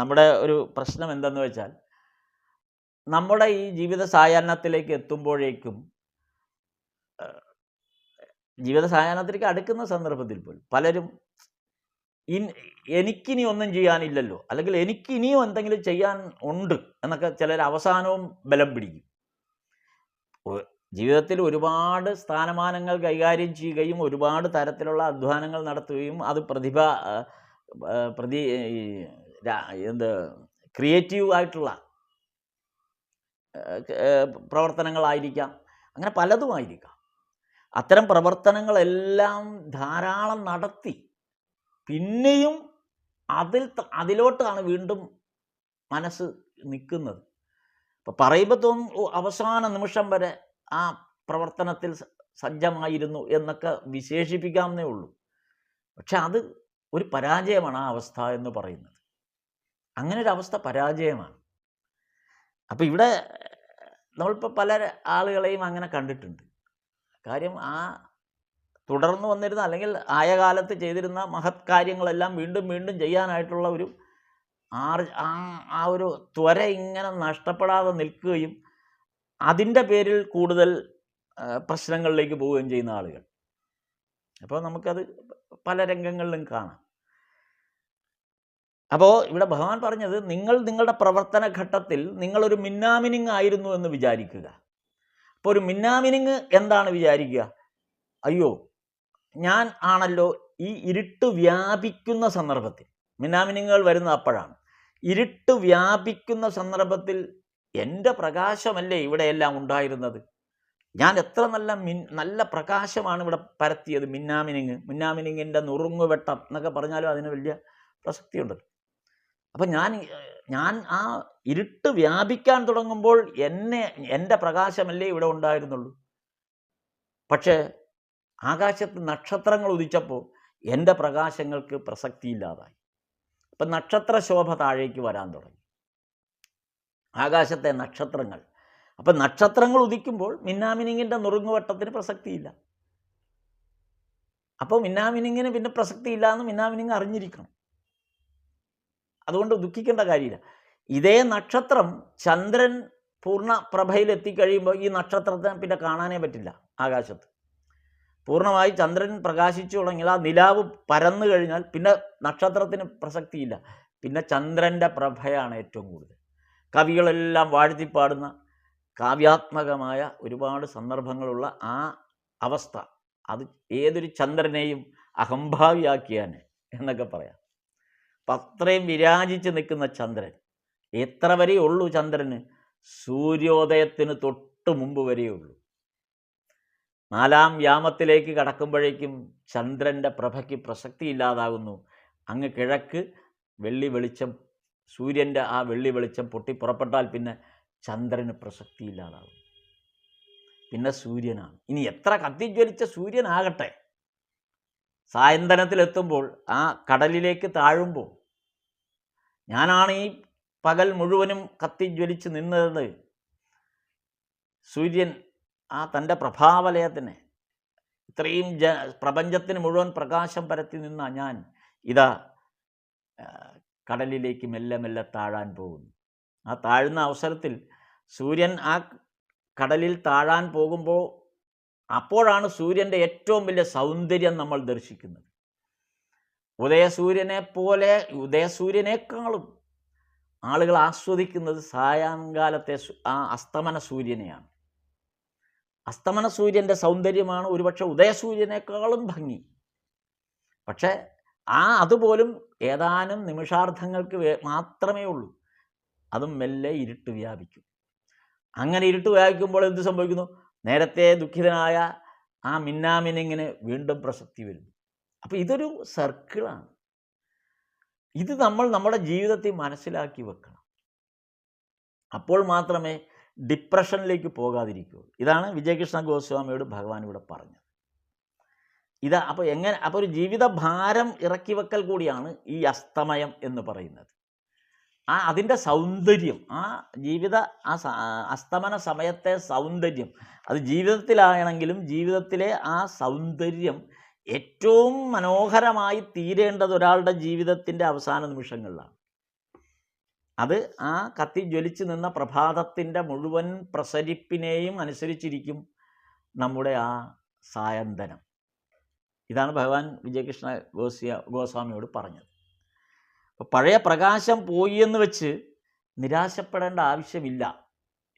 നമ്മുടെ ഒരു പ്രശ്നം എന്തെന്ന് വെച്ചാൽ, നമ്മുടെ ഈ ജീവിത സായാഹ്നത്തിലേക്ക് എത്തുമ്പോഴേക്കും, ജീവിത സായാഹ്നത്തിലേക്ക് അടുക്കുന്ന സന്ദർഭത്തിൽ പോലും പലരും എനിക്കിനി ഒന്നും ചെയ്യാനില്ലല്ലോ, അല്ലെങ്കിൽ എനിക്കിനിയും എന്തെങ്കിലും ചെയ്യാൻ ഉണ്ട് എന്നൊക്കെ ചിലർ അവസാനവും ബലം പിടിക്കും. ജീവിതത്തിൽ ഒരുപാട് സ്ഥാനമാനങ്ങൾ കൈകാര്യം ചെയ്യുകയും ഒരുപാട് തരത്തിലുള്ള അധ്വാനങ്ങൾ നടത്തുകയും അത് ക്രിയേറ്റീവ് ആയിട്ടുള്ള പ്രവർത്തനങ്ങളായിരിക്കാം, അങ്ങനെ പലതുമായിരിക്കാം. അത്തരം പ്രവർത്തനങ്ങളെല്ലാം ധാരാളം നടത്തി പിന്നെയും അതിലോട്ടാണ് വീണ്ടും മനസ്സ് നിൽക്കുന്നത്. ഇപ്പം പറയുമ്പോൾ തോന്നും അവസാന നിമിഷം വരെ ആ പ്രവർത്തനത്തിൽ സജ്ജമായിരുന്നു എന്നൊക്കെ വിശേഷിപ്പിക്കാവുന്നേ ഉള്ളൂ. പക്ഷെ അത് ഒരു പരാജയമാണ് ആ അവസ്ഥ എന്ന് പറയുന്നത്. അങ്ങനെ ഒരു അവസ്ഥ പരാജയമാണ്. അപ്പം ഇവിടെ നമ്മളിപ്പോൾ പല ആളുകളെയും അങ്ങനെ കണ്ടിട്ടുണ്ട്. കാര്യം ആ തുടർന്ന് വന്നിരുന്ന അല്ലെങ്കിൽ ആയ കാലത്ത് ചെയ്തിരുന്ന മഹത് കാര്യങ്ങളെല്ലാം വീണ്ടും വീണ്ടും ചെയ്യാനായിട്ടുള്ള ഒരു ഒരു ത്വര ഇങ്ങനെ നഷ്ടപ്പെടാതെ നിൽക്കുകയും അതിൻ്റെ പേരിൽ കൂടുതൽ പ്രശ്നങ്ങളിലേക്ക് പോവുകയും ചെയ്യുന്ന ആളുകൾ. അപ്പോൾ നമുക്കത് പല രംഗങ്ങളിലും കാണാം. അപ്പോൾ ഇവിടെ ഭഗവാൻ പറഞ്ഞത്, നിങ്ങളുടെ പ്രവർത്തന ഘട്ടത്തിൽ നിങ്ങളൊരു മിന്നാമിനിങ് ആയിരുന്നു എന്ന് വിചാരിക്കുക. അപ്പോൾ ഒരു മിന്നാമിനിങ് എന്താണ് വിചാരിക്കുക? അയ്യോ, ഞാൻ ആണല്ലോ ഈ ഇരുട്ട് വ്യാപിക്കുന്ന സന്ദർഭത്തിൽ, മിന്നാമിനിങ്ങുകൾ വരുന്നത് അപ്പോഴാണ്. ഇരുട്ട് വ്യാപിക്കുന്ന സന്ദർഭത്തിൽ എൻ്റെ പ്രകാശമല്ലേ ഇവിടെയെല്ലാം ഉണ്ടായിരുന്നത്, ഞാൻ എത്ര നല്ല പ്രകാശമാണ് ഇവിടെ പരത്തിയത്. മിന്നാമിനിങ്ങിൻ്റെ നുറുങ്ങുവെട്ടം എന്നൊക്കെ പറഞ്ഞാലും അതിന് വലിയ പ്രസക്തിയുണ്ട്. അപ്പം ഞാൻ ആ ഇരുട്ട് വ്യാപിക്കാൻ തുടങ്ങുമ്പോൾ എൻ്റെ പ്രകാശമല്ലേ ഇവിടെ ഉണ്ടായിരുന്നുള്ളൂ. പക്ഷേ ആകാശത്ത് നക്ഷത്രങ്ങൾ ഉദിച്ചപ്പോൾ എൻ്റെ പ്രകാശങ്ങൾക്ക് പ്രസക്തിയില്ലാതായി. അപ്പം നക്ഷത്രശോഭ താഴേക്ക് വരാൻ തുടങ്ങി, ആകാശത്തെ നക്ഷത്രങ്ങൾ. അപ്പം നക്ഷത്രങ്ങൾ ഉദിക്കുമ്പോൾ മിന്നാമിനിങ്ങിൻ്റെ നുറുങ്ങുവട്ടത്തിന് പ്രസക്തിയില്ല. അപ്പോൾ മിന്നാമിനിങ്ങിന് പിന്നെ പ്രസക്തിയില്ല എന്ന് മിന്നാമിനിങ് അറിഞ്ഞിരിക്കണം. അതുകൊണ്ട് ദുഃഖിക്കേണ്ട കാര്യമില്ല. ഇതേ നക്ഷത്രം ചന്ദ്രൻ പൂർണ്ണ പ്രഭയിൽ എത്തിക്കഴിയുമ്പോൾ ഈ നക്ഷത്രത്തിന് പിന്നെ കാണാനേ പറ്റില്ല. ആകാശത്ത് പൂർണ്ണമായി ചന്ദ്രൻ പ്രകാശിച്ചു തുടങ്ങിയാൽ, ആ നിലാവ് പരന്നു കഴിഞ്ഞാൽ പിന്നെ നക്ഷത്രത്തിന് പ്രസക്തിയില്ല. പിന്നെ ചന്ദ്രൻ്റെ പ്രഭയാണ് ഏറ്റവും കൂടുതൽ. കവികളെല്ലാം വാഴ്ത്തിപ്പാടുന്ന കാവ്യാത്മകമായ ഒരുപാട് സന്ദർഭങ്ങളുള്ള ആ അവസ്ഥ, അത് ഏതൊരു ചന്ദ്രനെയും അഹംഭാവിയാക്കിയാനെ എന്നൊക്കെ പറയാം. അപ്പം അത്രയും വിരാജിച്ച് നിൽക്കുന്ന ചന്ദ്രൻ, എത്ര വരെ ഉള്ളൂ ചന്ദ്രന്? സൂര്യോദയത്തിന് തൊട്ട് മുമ്പ് വരെയുള്ളൂ. 4-ാം യാമത്തിലേക്ക് കടക്കുമ്പോഴേക്കും ചന്ദ്രൻ്റെ പ്രഭയ്ക്ക് പ്രസക്തിയില്ലാതാകുന്നു. അങ്ങ് കിഴക്ക് വെള്ളി വെളിച്ചം, സൂര്യൻ്റെ ആ വെള്ളി വെളിച്ചം പൊട്ടി പുറപ്പെട്ടാൽ പിന്നെ ചന്ദ്രന് പ്രസക്തിയില്ലാതാകും. പിന്നെ സൂര്യനാണ്. ഇനി എത്ര കത്തിജ്വലിച്ച സൂര്യനാകട്ടെ, സായന്തനത്തിലെത്തുമ്പോൾ ആ കടലിലേക്ക് താഴുമ്പോൾ, ഞാനാണ് ഈ പകൽ മുഴുവനും കത്തിജ്വലിച്ച് നിന്നതെന്ന് സൂര്യൻ ആ തൻ്റെ പ്രഭാവലയത്തിന്, ഇത്രയും പ്രപഞ്ചത്തിന് മുഴുവൻ പ്രകാശം പരത്തി നിന്ന ഞാൻ ഇതാ കടലിലേക്ക് മെല്ലെ മെല്ലെ താഴാൻ പോകുന്നു. ആ താഴുന്ന അവസരത്തിൽ സൂര്യൻ ആ കടലിൽ താഴാൻ പോകുമ്പോൾ, അപ്പോഴാണ് സൂര്യൻ്റെ ഏറ്റവും വലിയ സൗന്ദര്യം നമ്മൾ ദർശിക്കുന്നത്. ഉദയസൂര്യനേക്കാളും ആളുകൾ ആസ്വദിക്കുന്നത് സായങ്കാലത്തെ ആ അസ്തമന സൂര്യനെയാണ്. അസ്തമന സൂര്യൻ്റെ സൗന്ദര്യമാണ് ഒരുപക്ഷെ ഉദയസൂര്യനേക്കാളും ഭംഗി. പക്ഷേ അതുപോലും ഏതാനും നിമിഷാർദ്ധങ്ങൾക്ക് മാത്രമേ ഉള്ളൂ. അതും മെല്ലെ ഇരുട്ട് വ്യാപിക്കും. അങ്ങനെ ഇരുട്ട് വ്യാപിക്കുമ്പോൾ എന്ത് സംഭവിക്കുന്നു? നേരത്തെ ദുഃഖിതനായ ആ മിന്നാമിനിങ്ങിന് വീണ്ടും പ്രസക്തി വരുന്നു. അപ്പോൾ ഇതൊരു സർക്കിളാണ്. ഇത് നമ്മൾ നമ്മുടെ ജീവിതത്തിൽ മനസ്സിലാക്കി വെക്കണം. അപ്പോൾ മാത്രമേ ഡിപ്രഷനിലേക്ക് പോകാതിരിക്കുകയുള്ളൂ. ഇതാണ് വിജയകൃഷ്ണ ഗോസ്വാമിയോട് ഭഗവാൻ ഇവിടെ പറഞ്ഞത്. അപ്പോൾ ഒരു ജീവിത ഭാരം ഇറക്കി വെക്കൽ കൂടിയാണ് ഈ അസ്തമയം എന്ന് പറയുന്നത്. അതിൻ്റെ സൗന്ദര്യം, അസ്തമന സമയത്തെ സൗന്ദര്യം, അത് ജീവിതത്തിലാണെങ്കിലും ജീവിതത്തിലെ ആ സൗന്ദര്യം ഏറ്റവും മനോഹരമായി തീരേണ്ടത് ഒരാളുടെ ജീവിതത്തിൻ്റെ അവസാന നിമിഷങ്ങളിലാണ്. അത് ആ കത്തി ജ്വലിച്ച് നിന്ന പ്രഭാതത്തിൻ്റെ മുഴുവൻ പ്രസരിപ്പിനെയും അനുസരിച്ചിരിക്കും നമ്മുടെ ആ സായന്തനം. ഇതാണ് ഭഗവാൻ വിജയകൃഷ്ണ ഗോസ്വാമിയോട് പറഞ്ഞത്. അപ്പോൾ പഴയ പ്രകാശം പോയി എന്ന് വെച്ച് നിരാശപ്പെടേണ്ട ആവശ്യമില്ല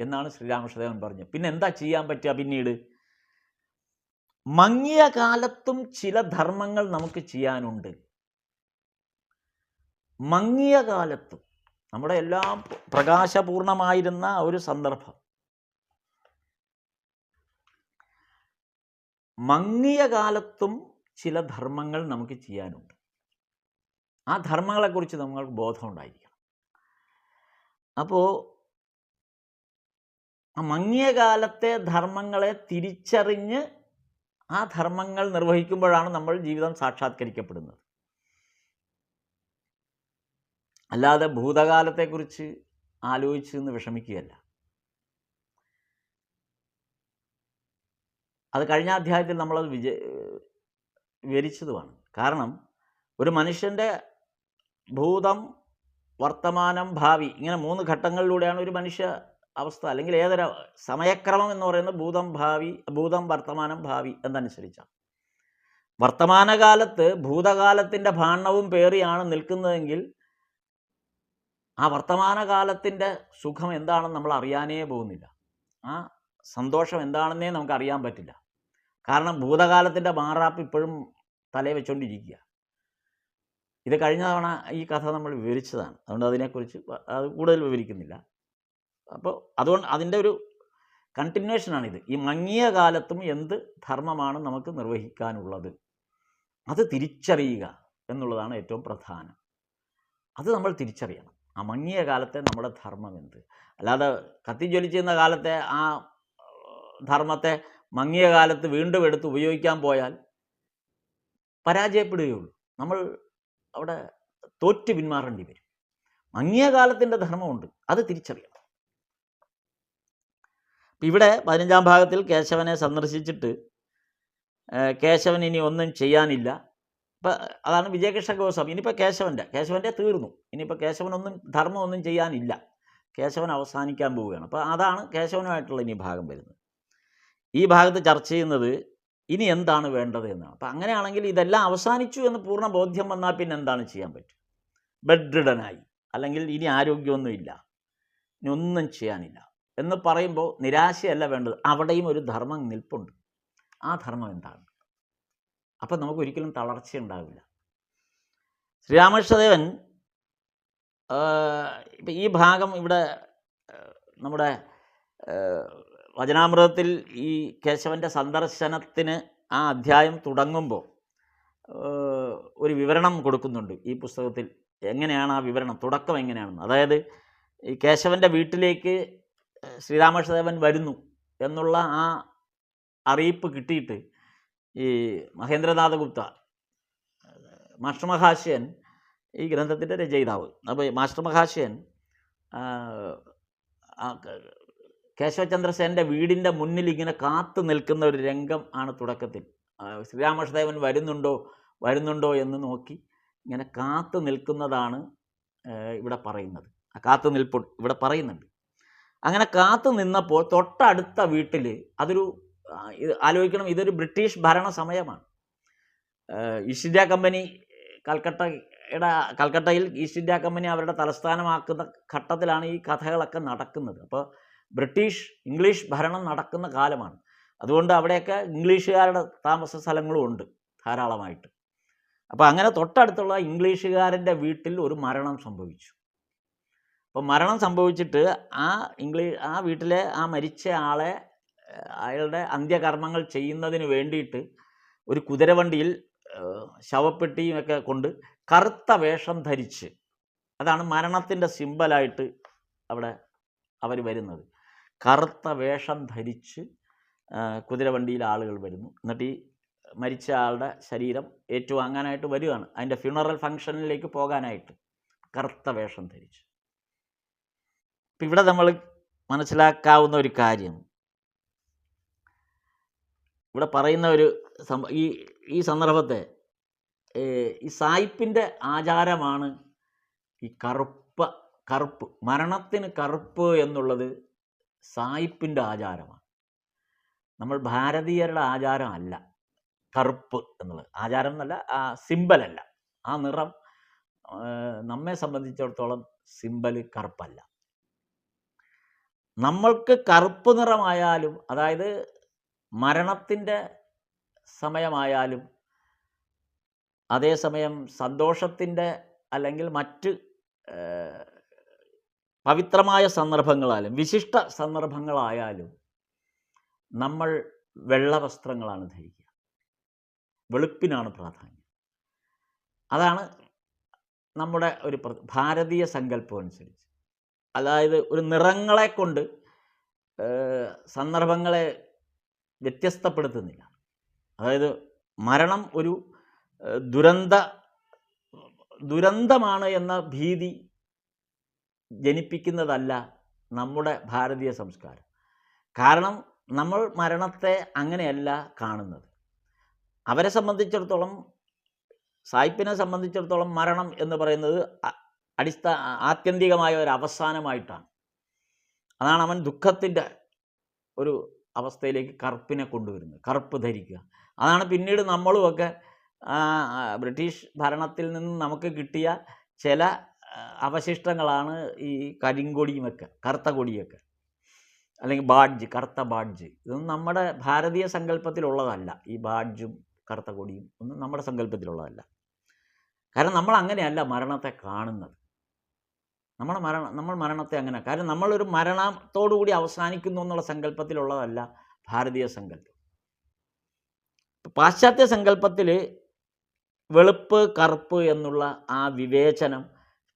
എന്നാണ് ശ്രീരാമകൃഷ്ണദേവൻ പറഞ്ഞത്. പിന്നെ എന്താ ചെയ്യാൻ പറ്റുക? പിന്നീട് മങ്ങിയ കാലത്തും ചില ധർമ്മങ്ങൾ നമുക്ക് ചെയ്യാനുണ്ട്. മങ്ങിയ കാലത്തും, നമ്മുടെ എല്ലാം പ്രകാശപൂർണമായിരുന്ന ഒരു സന്ദർഭം, മങ്ങിയ കാലത്തും ചില ധർമ്മങ്ങൾ നമുക്ക് ചെയ്യാനുണ്ട്. ആ ധർമ്മങ്ങളെക്കുറിച്ച് നമുക്ക് ബോധമുണ്ടായിരിക്കണം. അപ്പോൾ ആ മങ്ങിയ കാലത്തെ ധർമ്മങ്ങളെ തിരിച്ചറിഞ്ഞ് ആ ധർമ്മങ്ങൾ നിർവഹിക്കുമ്പോഴാണ് നമ്മൾ ജീവിതം സാക്ഷാത്കരിക്കപ്പെടുന്നത്. അല്ലാതെ ഭൂതകാലത്തെക്കുറിച്ച് ആലോചിച്ച് നിന്ന് വിഷമിക്കുകയല്ല. അത് കഴിഞ്ഞ അധ്യായത്തിൽ നമ്മളത് വിവരിച്ചതുമാണ്. കാരണം ഒരു മനുഷ്യൻ്റെ ഭൂതം, വർത്തമാനം, ഭാവി, ഇങ്ങനെ 3 ഘട്ടങ്ങളിലൂടെയാണ് ഒരു മനുഷ്യ അവസ്ഥ, അല്ലെങ്കിൽ ഏതൊരു സമയക്രമം എന്ന് പറയുന്നത് ഭൂതം, വർത്തമാനം, ഭാവി എന്നനുസരിച്ചാണ്. വർത്തമാനകാലത്ത് ഭൂതകാലത്തിൻ്റെ ഭാണ്ഡവും പേറിയാണ് നിൽക്കുന്നതെങ്കിൽ ആ വർത്തമാനകാലത്തിൻ്റെ സുഖം എന്താണെന്ന് നമ്മൾ അറിയാനേ പോകുന്നില്ല. ആ സന്തോഷം എന്താണെന്നേ നമുക്ക് അറിയാൻ പറ്റില്ല. കാരണം ഭൂതകാലത്തിൻ്റെ മാറാപ്പ് ഇപ്പോഴും തലയിൽ വെച്ചുകൊണ്ടിരിക്കുക. ഇത് കഴിഞ്ഞ തവണ ഈ കഥ നമ്മൾ വിവരിച്ചതാണ്. അതുകൊണ്ട് അതിനെക്കുറിച്ച് അത് കൂടുതൽ വിവരിക്കുന്നില്ല. അപ്പോൾ അതുകൊണ്ട് അതിൻ്റെ ഒരു കണ്ടിന്യൂഷനാണിത്. ഈ മങ്ങിയ കാലത്തും എന്ത് ധർമ്മമാണ് നമുക്ക് നിർവഹിക്കാനുള്ളത്, അത് തിരിച്ചറിയുക എന്നുള്ളതാണ് ഏറ്റവും പ്രധാനം. അത് നമ്മൾ തിരിച്ചറിയണം. ആ മങ്ങിയ കാലത്തെ നമ്മുടെ ധർമ്മം എന്ത്. അല്ലാതെ കത്തിജ്വലിച്ചിരുന്ന കാലത്തെ ആ ധർമ്മത്തെ മങ്ങിയ കാലത്ത് വീണ്ടും എടുത്ത് ഉപയോഗിക്കാൻ പോയാൽ പരാജയപ്പെടുകയുള്ളൂ. നമ്മൾ അവിടെ തോറ്റ് പിന്മാറേണ്ടി വരും. മങ്ങിയ കാലത്തിൻ്റെ ധർമ്മമുണ്ട്, അത് തിരിച്ചറിയണം. ഇവിടെ 15-ാം ഭാഗത്തിൽ കേശവനെ സന്ദർശിച്ചിട്ട് കേശവൻ ഇനി ഒന്നും ചെയ്യാനില്ല. ഇപ്പം അതാണ് വിജയകൃഷ്ണ ഗോസ്വാമി. ഇനിയിപ്പോൾ കേശവൻ്റെ തീർന്നു. ഇനിയിപ്പോൾ കേശവനൊന്നും ധർമ്മമൊന്നും ചെയ്യാനില്ല. കേശവൻ അവസാനിക്കാൻ പോവുകയാണ്. അപ്പോൾ അതാണ് കേശവനുമായിട്ടുള്ള ഇനി ഭാഗം വരുന്നത്. ഈ ഭാഗത്ത് ചർച്ച ചെയ്യുന്നത് ഇനി എന്താണ് വേണ്ടത് എന്നാണ്. അപ്പം അങ്ങനെയാണെങ്കിൽ ഇതെല്ലാം അവസാനിച്ചു എന്ന് പൂർണ്ണ ബോധ്യം വന്നാൽ പിന്നെ എന്താണ് ചെയ്യാൻ പറ്റും? ബെഡ് റിഡനായി, അല്ലെങ്കിൽ ഇനി ആരോഗ്യമൊന്നുമില്ല, ഇനി ഒന്നും ചെയ്യാനില്ല എന്ന് പറയുമ്പോൾ നിരാശയല്ല വേണ്ടത്. അവിടെയും ഒരു ധർമ്മം നിൽപ്പുണ്ട്. ആ ധർമ്മം എന്താണ്? അപ്പം നമുക്കൊരിക്കലും തളർച്ച ഉണ്ടാവില്ല. ശ്രീരാമകൃഷ്ണദേവൻ ഇപ്പം ഈ ഭാഗം ഇവിടെ നമ്മുടെ വചനാമൃതത്തിൽ ഈ കേശവൻ്റെ സന്ദർശനത്തിന് ആ അധ്യായം തുടങ്ങുമ്പോൾ ഒരു വിവരണം കൊടുക്കുന്നുണ്ട് ഈ പുസ്തകത്തിൽ. എങ്ങനെയാണ് ആ വിവരണം, തുടക്കം എങ്ങനെയാണെന്ന്. അതായത് ഈ കേശവൻ്റെ വീട്ടിലേക്ക് ശ്രീരാമകൃഷ്ണദേവൻ വരുന്നു എന്നുള്ള ആ അറിയിപ്പ് കിട്ടിയിട്ട് ഈ മഹേന്ദ്രനാഥ ഗുപ്ത, മാസ്റ്റർ മഹാശയൻ, ഈ ഗ്രന്ഥത്തിൻ്റെ രചയിതാവ്, അപ്പോൾ മാസ്റ്റർ മഹാശയൻ കേശവചന്ദ്രസേൻ്റെ വീടിൻ്റെ മുന്നിൽ ഇങ്ങനെ കാത്തു നിൽക്കുന്ന ഒരു രംഗം ആണ് തുടക്കത്തിൽ. ശ്രീരാമകൃഷ്ണദേവൻ വരുന്നുണ്ടോ എന്ന് നോക്കി ഇങ്ങനെ കാത്തു നിൽക്കുന്നതാണ് ഇവിടെ പറയുന്നത്. ആ കാത്തു നിൽപ്പ് ഇവിടെ പറയുന്നുണ്ട്. അങ്ങനെ കാത്തു നിന്നപ്പോൾ തൊട്ടടുത്ത വീട്ടിൽ ആലോചിക്കണം, ഇതൊരു ബ്രിട്ടീഷ് ഭരണ സമയമാണ്. ഈസ്റ്റ് ഇന്ത്യ കമ്പനി കൽക്കട്ടയിൽ ഈസ്റ്റ് ഇന്ത്യ കമ്പനി അവരുടെ തലസ്ഥാനമാക്കുന്ന ഘട്ടത്തിലാണ് ഈ കഥകളൊക്കെ നടക്കുന്നത്. അപ്പോൾ ഇംഗ്ലീഷ് ഭരണം നടക്കുന്ന കാലമാണ്. അതുകൊണ്ട് അവിടെയൊക്കെ ഇംഗ്ലീഷുകാരുടെ താമസ സ്ഥലങ്ങളും ഉണ്ട് ധാരാളമായിട്ട്. അപ്പോൾ അങ്ങനെ തൊട്ടടുത്തുള്ള ഇംഗ്ലീഷുകാരൻ്റെ വീട്ടിൽ ഒരു മരണം സംഭവിച്ചു. അപ്പം മരണം സംഭവിച്ചിട്ട് ആ വീട്ടിലെ ആ മരിച്ച ആളെ അയാളുടെ അന്ത്യകർമ്മങ്ങൾ ചെയ്യുന്നതിന് വേണ്ടിയിട്ട് ഒരു കുതിരവണ്ടിയിൽ ശവപ്പെട്ടിയും ഒക്കെ കൊണ്ട് കറുത്ത വേഷം ധരിച്ച്, അതാണ് മരണത്തിൻ്റെ സിമ്പലായിട്ട് അവിടെ അവർ വരുന്നത്. കറുത്ത വേഷം ധരിച്ച് കുതിരവണ്ടിയിൽ ആളുകൾ വരുന്നു. എന്നിട്ട് ഈ മരിച്ച ആളുടെ ശരീരം ഏറ്റുവാങ്ങാനായിട്ട് വരികയാണ്, അതിൻ്റെ ഫ്യൂണറൽ ഫംഗ്ഷനിലേക്ക് പോകാനായിട്ട് കറുത്ത വേഷം ധരിച്ച്. ഇപ്പം ഇവിടെ നമ്മൾ മനസ്സിലാക്കാവുന്ന ഒരു കാര്യം, ഇവിടെ പറയുന്ന ഒരു ഈ സന്ദർഭത്തെ ഈ സായിപ്പിൻ്റെ ആചാരമാണ് ഈ കറുപ്പ്, മരണത്തിന് കറുപ്പ് എന്നുള്ളത് സായിപ്പിൻ്റെ ആചാരമാണ്. നമ്മൾ ഭാരതീയരുടെ ആചാരമല്ല കറുപ്പ് എന്നുള്ളത്. ആചാരം എന്നല്ല, ആ സിമ്പലല്ല, ആ നിറം നമ്മെ സംബന്ധിച്ചിടത്തോളം സിമ്പൽ കറുപ്പല്ല. നമ്മൾക്ക് കറുപ്പ് നിറമായാലും, അതായത് മരണത്തിൻ്റെ സമയമായാലും, അതേസമയം സന്തോഷത്തിൻ്റെ അല്ലെങ്കിൽ മറ്റ് പവിത്രമായ സന്ദർഭങ്ങളായാലും വിശിഷ്ട സന്ദർഭങ്ങളായാലും നമ്മൾ വെള്ള വസ്ത്രങ്ങളാണ് ധരിക്കുക, വെളുപ്പിനാണ് പ്രാധാന്യം. അതാണ് നമ്മുടെ ഒരു ഭാരതീയ സങ്കല്പം അനുസരിച്ച്. അതായത് ഒരു നിറങ്ങളെ കൊണ്ട് സന്ദർഭങ്ങളെ വ്യത്യസ്തപ്പെടുത്തുന്നില്ല. അതായത് മരണം ഒരു ദുരന്തമാണ് എന്ന ഭീതി ജനിപ്പിക്കുന്നതല്ല നമ്മുടെ ഭാരതീയ സംസ്കാരം. കാരണം നമ്മൾ മരണത്തെ അങ്ങനെയല്ല കാണുന്നത്. അവരെ സംബന്ധിച്ചിടത്തോളം, സായിപ്പിനെ സംബന്ധിച്ചിടത്തോളം മരണം എന്ന് പറയുന്നത് ആത്യന്തികമായ ഒരു അവസാനമായിട്ടാണ്. അതാണ് അവൻ ദുഃഖത്തിൻ്റെ ഒരു അവസ്ഥയിലേക്ക് കറുപ്പിനെ കൊണ്ടുവരുന്നത്, കറുപ്പ് ധരിക്കുക. അതാണ് പിന്നീട് നമ്മളുമൊക്കെ ബ്രിട്ടീഷ് ഭരണത്തിൽ നിന്ന് നമുക്ക് കിട്ടിയ ചില അവശിഷ്ടങ്ങളാണ് ഈ കരിങ്കൊടിയുമൊക്കെ, കറുത്ത കൊടിയൊക്കെ, അല്ലെങ്കിൽ ബാഡ്ജ്, കറുത്ത ബാഡ്ജ്. ഇതൊന്നും നമ്മുടെ ഭാരതീയ സങ്കല്പത്തിലുള്ളതല്ല. ഈ ബാഡ്ജും കറുത്ത കൊടിയും ഒന്നും നമ്മുടെ സങ്കല്പത്തിലുള്ളതല്ല. കാരണം നമ്മൾ അങ്ങനെയല്ല മരണത്തെ കാണുന്നത്. നമ്മൾ മരണത്തെ അങ്ങനെ, കാരണം നമ്മളൊരു മരണത്തോടുകൂടി അവസാനിക്കുന്നു എന്നുള്ള സങ്കല്പത്തിലുള്ളതല്ല ഭാരതീയ സങ്കല്പം. പാശ്ചാത്യ സങ്കല്പത്തിൽ വെളുപ്പ് കറുപ്പ് എന്നുള്ള ആ വിവേചനം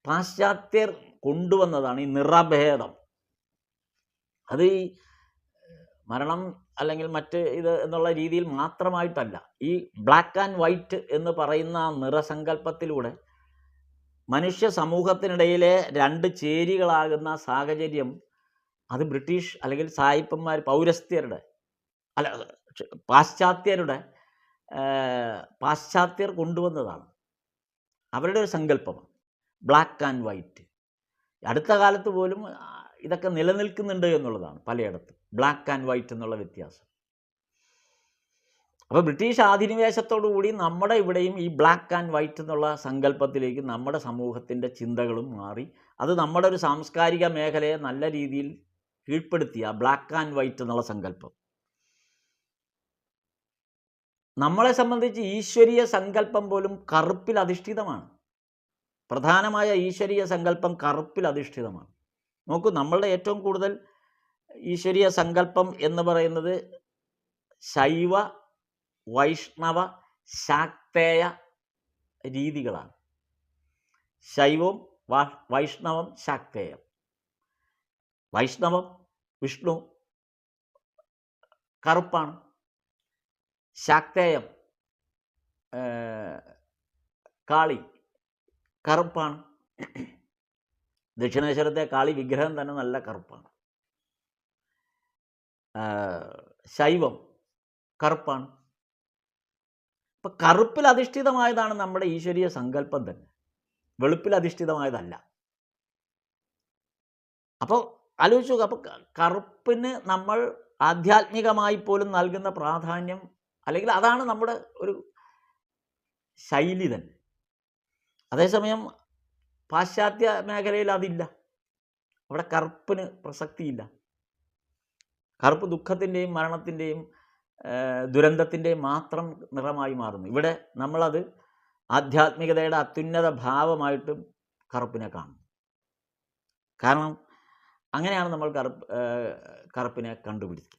പാശ്ചാത്യർ കൊണ്ടുവന്നതാണ്, ഈ നിറഭേദം. അത് ഈ മരണം അല്ലെങ്കിൽ മറ്റ് ഇത് എന്നുള്ള രീതിയിൽ മാത്രമായിട്ടല്ല. ഈ ബ്ലാക്ക് ആൻഡ് വൈറ്റ് എന്ന് പറയുന്ന നിറസങ്കല്പത്തിലൂടെ മനുഷ്യ സമൂഹത്തിനിടയിലെ രണ്ട് ചേരികളാകുന്ന സാഹചര്യം അത് ബ്രിട്ടീഷ് അല്ലെങ്കിൽ സായിപ്പന്മാർ, പൗരസ്ത്യരുടെ പാശ്ചാത്യർ കൊണ്ടുവന്നതാണ്. അവരുടെ ഒരു സങ്കല്പമാണ് ബ്ലാക്ക് ആൻഡ് വൈറ്റ്. അടുത്ത കാലത്ത് പോലും ഇതൊക്കെ നിലനിൽക്കുന്നുണ്ട് എന്നുള്ളതാണ് പലയിടത്തും, ബ്ലാക്ക് ആൻഡ് വൈറ്റ് എന്നുള്ള വ്യത്യാസം. അപ്പോൾ ബ്രിട്ടീഷ് അധിനിവേശത്തോടുകൂടി നമ്മുടെ ഇവിടെയും ഈ ബ്ലാക്ക് ആൻഡ് വൈറ്റ് എന്നുള്ള സങ്കല്പത്തിലേക്ക് നമ്മുടെ സമൂഹത്തിൻ്റെ ചിന്തകളും മാറി. അത് നമ്മുടെ ഒരു സാംസ്കാരിക മേഖലയെ നല്ല രീതിയിൽ കീഴ്പ്പെടുത്തിയ ബ്ലാക്ക് ആൻഡ് വൈറ്റ് എന്നുള്ള സങ്കല്പം നമ്മളെ സംബന്ധിച്ച് ഈശ്വരീയ സങ്കല്പം പോലും കറുപ്പിൽ അധിഷ്ഠിതമാണ്. പ്രധാനമായ ഈശ്വരീയ സങ്കല്പം കറുപ്പിൽ അധിഷ്ഠിതമാണ്. നോക്കൂ, നമ്മളുടെ ഏറ്റവും കൂടുതൽ ഈശ്വരീയ സങ്കല്പം എന്ന് പറയുന്നത് ശൈവ, വൈഷ്ണവ, ശാക്തേയ രീതികളാണ്. ശൈവം, വൈഷ്ണവം, ശാക്തേയം. വൈഷ്ണവം വിഷ്ണു കറുപ്പാണ്, ശാക്തേയം കാളി കറുപ്പാണ്. ദക്ഷിണേശ്വരത്തെ കാളി വിഗ്രഹം തന്നെ നല്ല കറുപ്പാണ്. ശൈവം കറുപ്പാണ്. അപ്പം കറുപ്പിൽ അധിഷ്ഠിതമായതാണ് നമ്മുടെ ഈശ്വരീയ സങ്കല്പം തന്നെ, വെളുപ്പിൽ അധിഷ്ഠിതമായതല്ല. അപ്പോൾ ആലോചിച്ചു നോക്കുക. അപ്പോൾ കറുപ്പിന് നമ്മൾ ആധ്യാത്മികമായി പോലും നൽകുന്ന പ്രാധാന്യം, അല്ലെങ്കിൽ അതാണ് നമ്മുടെ ഒരു ശൈലി തന്നെ. അതേസമയം പാശ്ചാത്യ മേഖലയിൽ അതില്ല. അവിടെ കറുപ്പിന് പ്രസക്തിയില്ല. കറുപ്പ് ദുഃഖത്തിൻ്റെയും മരണത്തിൻ്റെയും ദുരന്തത്തിൻ്റെയും മാത്രം നിറമായി മാറുന്നു. ഇവിടെ നമ്മളത് ആധ്യാത്മികതയുടെ അത്യുന്നത ഭാവമായിട്ടും കറുപ്പിനെ കാണുന്നു. കാരണം അങ്ങനെയാണ് നമ്മൾ കറുപ്പിനെ കണ്ടുപിടിക്കുന്നത്.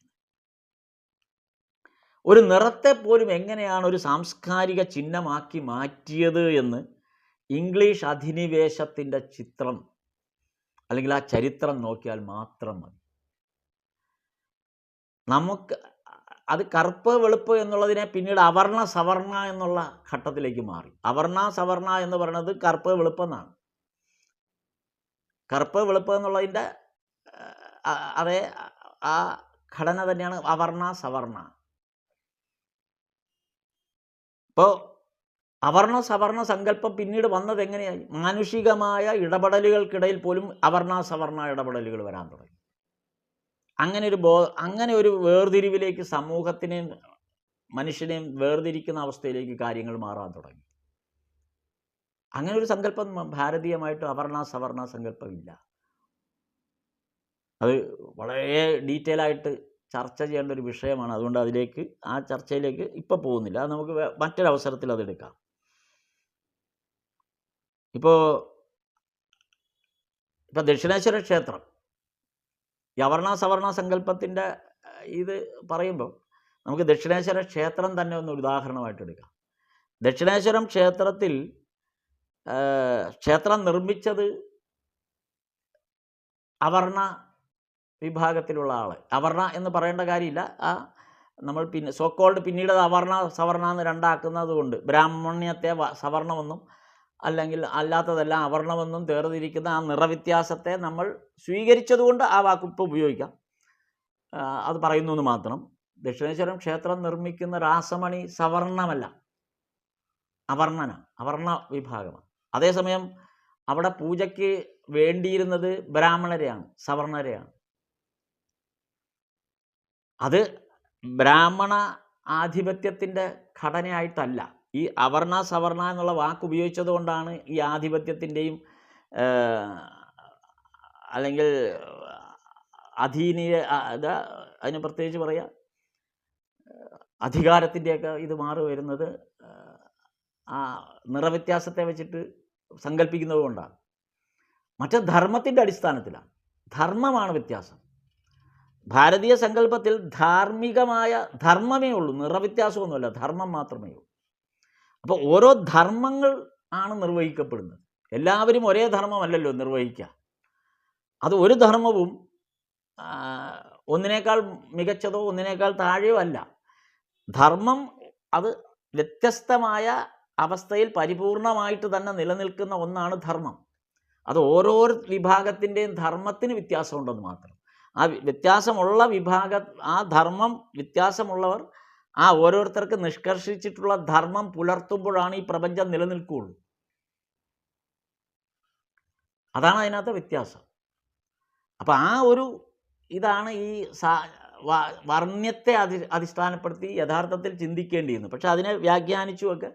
ഒരു നിറത്തെ പോലും എങ്ങനെയാണ് ഒരു സാംസ്കാരിക ചിഹ്നമാക്കി മാറ്റിയത് എന്ന് ഇംഗ്ലീഷ് അധിനിവേശത്തിൻ്റെ ചിത്രം അല്ലെങ്കിൽ ആ ചരിത്രം നോക്കിയാൽ മാത്രം മതി. നമുക്ക് അത് കറുപ്പ് വെളുപ്പ് എന്നുള്ളതിനെ പിന്നീട് അവർണ സവർണ എന്നുള്ള ഘട്ടത്തിലേക്ക് മാറി. അവർണ സവർണ എന്ന് പറയുന്നത് കറുപ്പ് വെളുപ്പെന്നാണ്. കറുപ്പ് വെളുപ്പ് എന്നുള്ളതിൻ്റെ അതേ ആ ഘടന തന്നെയാണ് അവർണ സവർണ. ഇപ്പോൾ അവർണ സവർണ സങ്കല്പം പിന്നീട് വന്നത് എങ്ങനെയായി? മാനുഷികമായ ഇടപെടലുകൾക്കിടയിൽ പോലും അവർണ സവർണ ഇടപെടലുകൾ വരാൻ തുടങ്ങി. അങ്ങനെ ഒരു വേർതിരിവിലേക്ക് സമൂഹത്തിനെയും മനുഷ്യനെയും വേർതിരിക്കുന്ന അവസ്ഥയിലേക്ക് കാര്യങ്ങൾ മാറാൻ തുടങ്ങി. അങ്ങനെ ഒരു സങ്കല്പം ഭാരതീയമായിട്ട് അവർണ സവർണ സങ്കല്പമില്ല. അത് വളരെ ഡീറ്റെയിൽ ആയിട്ട് ചർച്ച ചെയ്യേണ്ട ഒരു വിഷയമാണ്. അതുകൊണ്ട് ആ ചർച്ചയിലേക്ക് ഇപ്പോൾ പോകുന്നില്ല. അത് നമുക്ക് മറ്റൊരവസരത്തിൽ അതെടുക്കാം. ഇപ്പോൾ ദക്ഷിണേശ്വര ക്ഷേത്രം ഈ അവർണ സവർണ സങ്കല്പത്തിൻ്റെ ഇത് പറയുമ്പോൾ നമുക്ക് ദക്ഷിണേശ്വര ക്ഷേത്രം തന്നെ ഒന്ന് ഉദാഹരണമായിട്ട് എടുക്കാം. ദക്ഷിണേശ്വരം ക്ഷേത്രത്തിൽ ക്ഷേത്രം നിർമ്മിച്ചത് അവർണ വിഭാഗത്തിലുള്ള ആൾ. അവർണ എന്ന് പറയേണ്ട കാര്യമില്ല. നമ്മൾ സോക്കോൾഡ് പിന്നീട് അത് അവർണ സവർണ എന്ന് രണ്ടാക്കുന്നത് കൊണ്ട് ബ്രാഹ്മണ്യത്തെ സവർണമെന്നും അല്ലെങ്കിൽ അല്ലാത്തതെല്ലാം അവർണമെന്നും വേർതിരിക്കുന്ന ആ നിറവ്യത്യാസത്തെ നമ്മൾ സ്വീകരിച്ചതുകൊണ്ട് ആ വാക്കിപ്പോൾ ഉപയോഗിക്കാം. അത് പറയുന്നു എന്ന് മാത്രം. ദക്ഷിണേശ്വരം ക്ഷേത്രം നിർമ്മിക്കുന്ന രാസമണി സവർണമല്ല, അവർണ വിഭാഗമാണ്. അതേസമയം അവിടെ പൂജയ്ക്ക് വേണ്ടിയിരുന്നത് ബ്രാഹ്മണരെയാണ്, സവർണരെയാണ്. അത് ബ്രാഹ്മണ ആധിപത്യത്തിൻ്റെ ഘടനയായിട്ടല്ല. ഈ അവർണ സവർണ എന്നുള്ള വാക്ക് ഉപയോഗിച്ചത് കൊണ്ടാണ് ഈ ആധിപത്യത്തിൻ്റെയും അല്ലെങ്കിൽ അതിന് പ്രത്യേകിച്ച് പറയാം അധികാരത്തിൻ്റെയൊക്കെ ഇത് മാറി വരുന്നത് ആ നിറവ്യത്യാസത്തെ വെച്ചിട്ട് സങ്കല്പിക്കുന്നത് കൊണ്ടാണ്. മറ്റേ ധർമ്മത്തിൻ്റെ അടിസ്ഥാനത്തിലാണ്. ധർമ്മമാണ് വ്യത്യാസം. ഭാരതീയ സങ്കല്പത്തിൽ ധാർമ്മികമായ ധർമ്മമേ ഉള്ളൂ, നിറവ്യത്യാസമൊന്നുമല്ല, ധർമ്മം മാത്രമേ ഉള്ളൂ. അപ്പോൾ ഓരോ ധർമ്മങ്ങൾ ആണ് നിർവഹിക്കപ്പെടുന്നത്. എല്ലാവരും ഒരേ ധർമ്മമല്ലല്ലോ നിർവഹിക്കുക. അത് ഒരു ധർമ്മവും ഒന്നിനേക്കാൾ മികച്ചതോ ഒന്നിനേക്കാൾ താഴെയോ അല്ല. ധർമ്മം അത് വ്യത്യസ്തമായ അവസ്ഥയിൽ പരിപൂർണമായിട്ട് തന്നെ നിലനിൽക്കുന്ന ഒന്നാണ് ധർമ്മം. അത് ഓരോ വിഭാഗത്തിൻ്റെയും ധർമ്മത്തിന് വ്യത്യാസമുണ്ടെന്ന് മാത്രം. ആ വ്യത്യാസമുള്ള ആ ധർമ്മം വ്യത്യാസമുള്ളവർ ആ ഓരോരുത്തർക്ക് നിഷ്കർഷിച്ചിട്ടുള്ള ധർമ്മം പുലർത്തുമ്പോഴാണ് ഈ പ്രപഞ്ചം നിലനിൽക്കുകയുള്ളൂ. അതാണ് അതിനകത്ത് വ്യത്യാസം. അപ്പം ആ ഒരു ഇതാണ് ഈ വർണ്ണ്യത്തെ അടിസ്ഥാനപ്പെടുത്തി യഥാർത്ഥത്തിൽ ചിന്തിക്കേണ്ടിയിരുന്നു. പക്ഷെ അതിനെ വ്യാഖ്യാനിച്ചുമൊക്കെ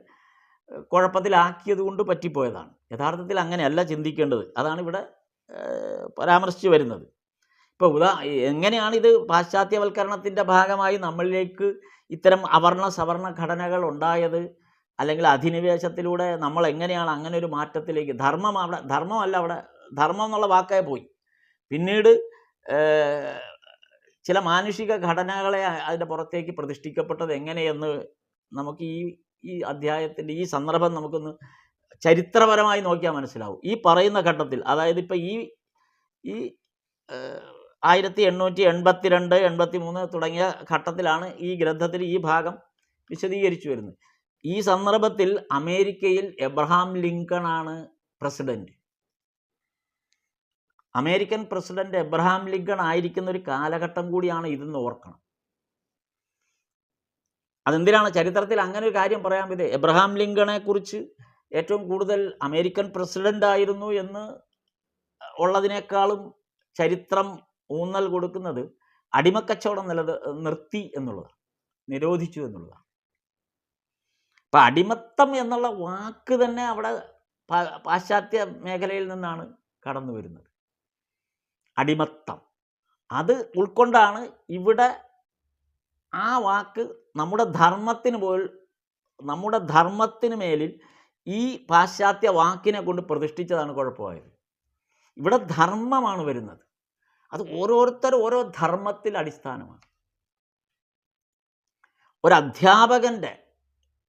കുഴപ്പത്തിലാക്കിയത് കൊണ്ട് പറ്റിപ്പോയതാണ്. യഥാർത്ഥത്തിൽ അങ്ങനെയല്ല ചിന്തിക്കേണ്ടത്. അതാണ് ഇവിടെ പരാമർശിച്ചു വരുന്നത്. ഇപ്പോൾ എങ്ങനെയാണ് ഇത് പാശ്ചാത്യവൽക്കരണത്തിൻ്റെ ഭാഗമായി നമ്മളിലേക്ക് ഇത്തരം അവർണ സവർണ ഘടനകൾ ഉണ്ടായത്, അല്ലെങ്കിൽ അധിനിവേശത്തിലൂടെ നമ്മൾ എങ്ങനെയാണ് അങ്ങനെ ഒരു മാറ്റത്തിലേക്ക് ധർമ്മമല്ല അവിടെ ധർമ്മം എന്നുള്ള വാക്കായി പോയി. പിന്നീട് ചില മാനുഷിക ഘടനകളെ അതിൻ്റെ പുറത്തേക്ക് പ്രതിഷ്ഠിക്കപ്പെട്ടത് എങ്ങനെയെന്ന് നമുക്ക് ഈ അധ്യായത്തിൻ്റെ ഈ സന്ദർഭം നമുക്കൊന്ന് ചരിത്രപരമായി നോക്കിയാൽ മനസ്സിലാവും. ഈ പറയുന്ന ഘട്ടത്തിൽ, അതായത് ഇപ്പം ഈ 1882, 83 തുടങ്ങിയ ഘട്ടത്തിലാണ് ഈ ഗ്രന്ഥത്തിൽ ഈ ഭാഗം വിശദീകരിച്ചു വരുന്നത്. ഈ സന്ദർഭത്തിൽ അമേരിക്കയിൽ എബ്രഹാം ലിങ്കൺ ആണ് president. American president Abraham Lincoln ആയിരിക്കുന്ന ഒരു കാലഘട്ടം കൂടിയാണ് ഇതെന്ന് ഓർക്കണം. അതെന്തിനാണ് ചരിത്രത്തിൽ അങ്ങനെ ഒരു കാര്യം പറയാൻ പറ്റുക? എബ്രഹാം ലിങ്കണെ കുറിച്ച് ഏറ്റവും കൂടുതൽ അമേരിക്കൻ പ്രസിഡന്റ് ആയിരുന്നു എന്ന് ഉള്ളതിനേക്കാളും ചരിത്രം ഊന്നൽ കൊടുക്കുന്നത് അടിമക്കച്ചവടം നിർത്തി എന്നുള്ളതാണ്, നിരോധിച്ചു എന്നുള്ളതാണ്. അപ്പം അടിമത്തം എന്നുള്ള വാക്ക് തന്നെ അവിടെ പാശ്ചാത്യ മേഖലയിൽ നിന്നാണ് കടന്നു വരുന്നത്. അടിമത്തം അത് ഉൾക്കൊണ്ടാണ് ഇവിടെ ആ വാക്ക് നമ്മുടെ ധർമ്മത്തിന് മേലിൽ ഈ പാശ്ചാത്യ വാക്കിനെ കൊണ്ട് പ്രതിഷ്ഠിച്ചതാണ് കുഴപ്പമായത്. ഇവിടെ ധർമ്മമാണ് വരുന്നത്. അത് ഓരോരുത്തരും ഓരോ ധർമ്മത്തിൽ അടിസ്ഥാനമാണ്. ഒരു അധ്യാപകൻ്റെ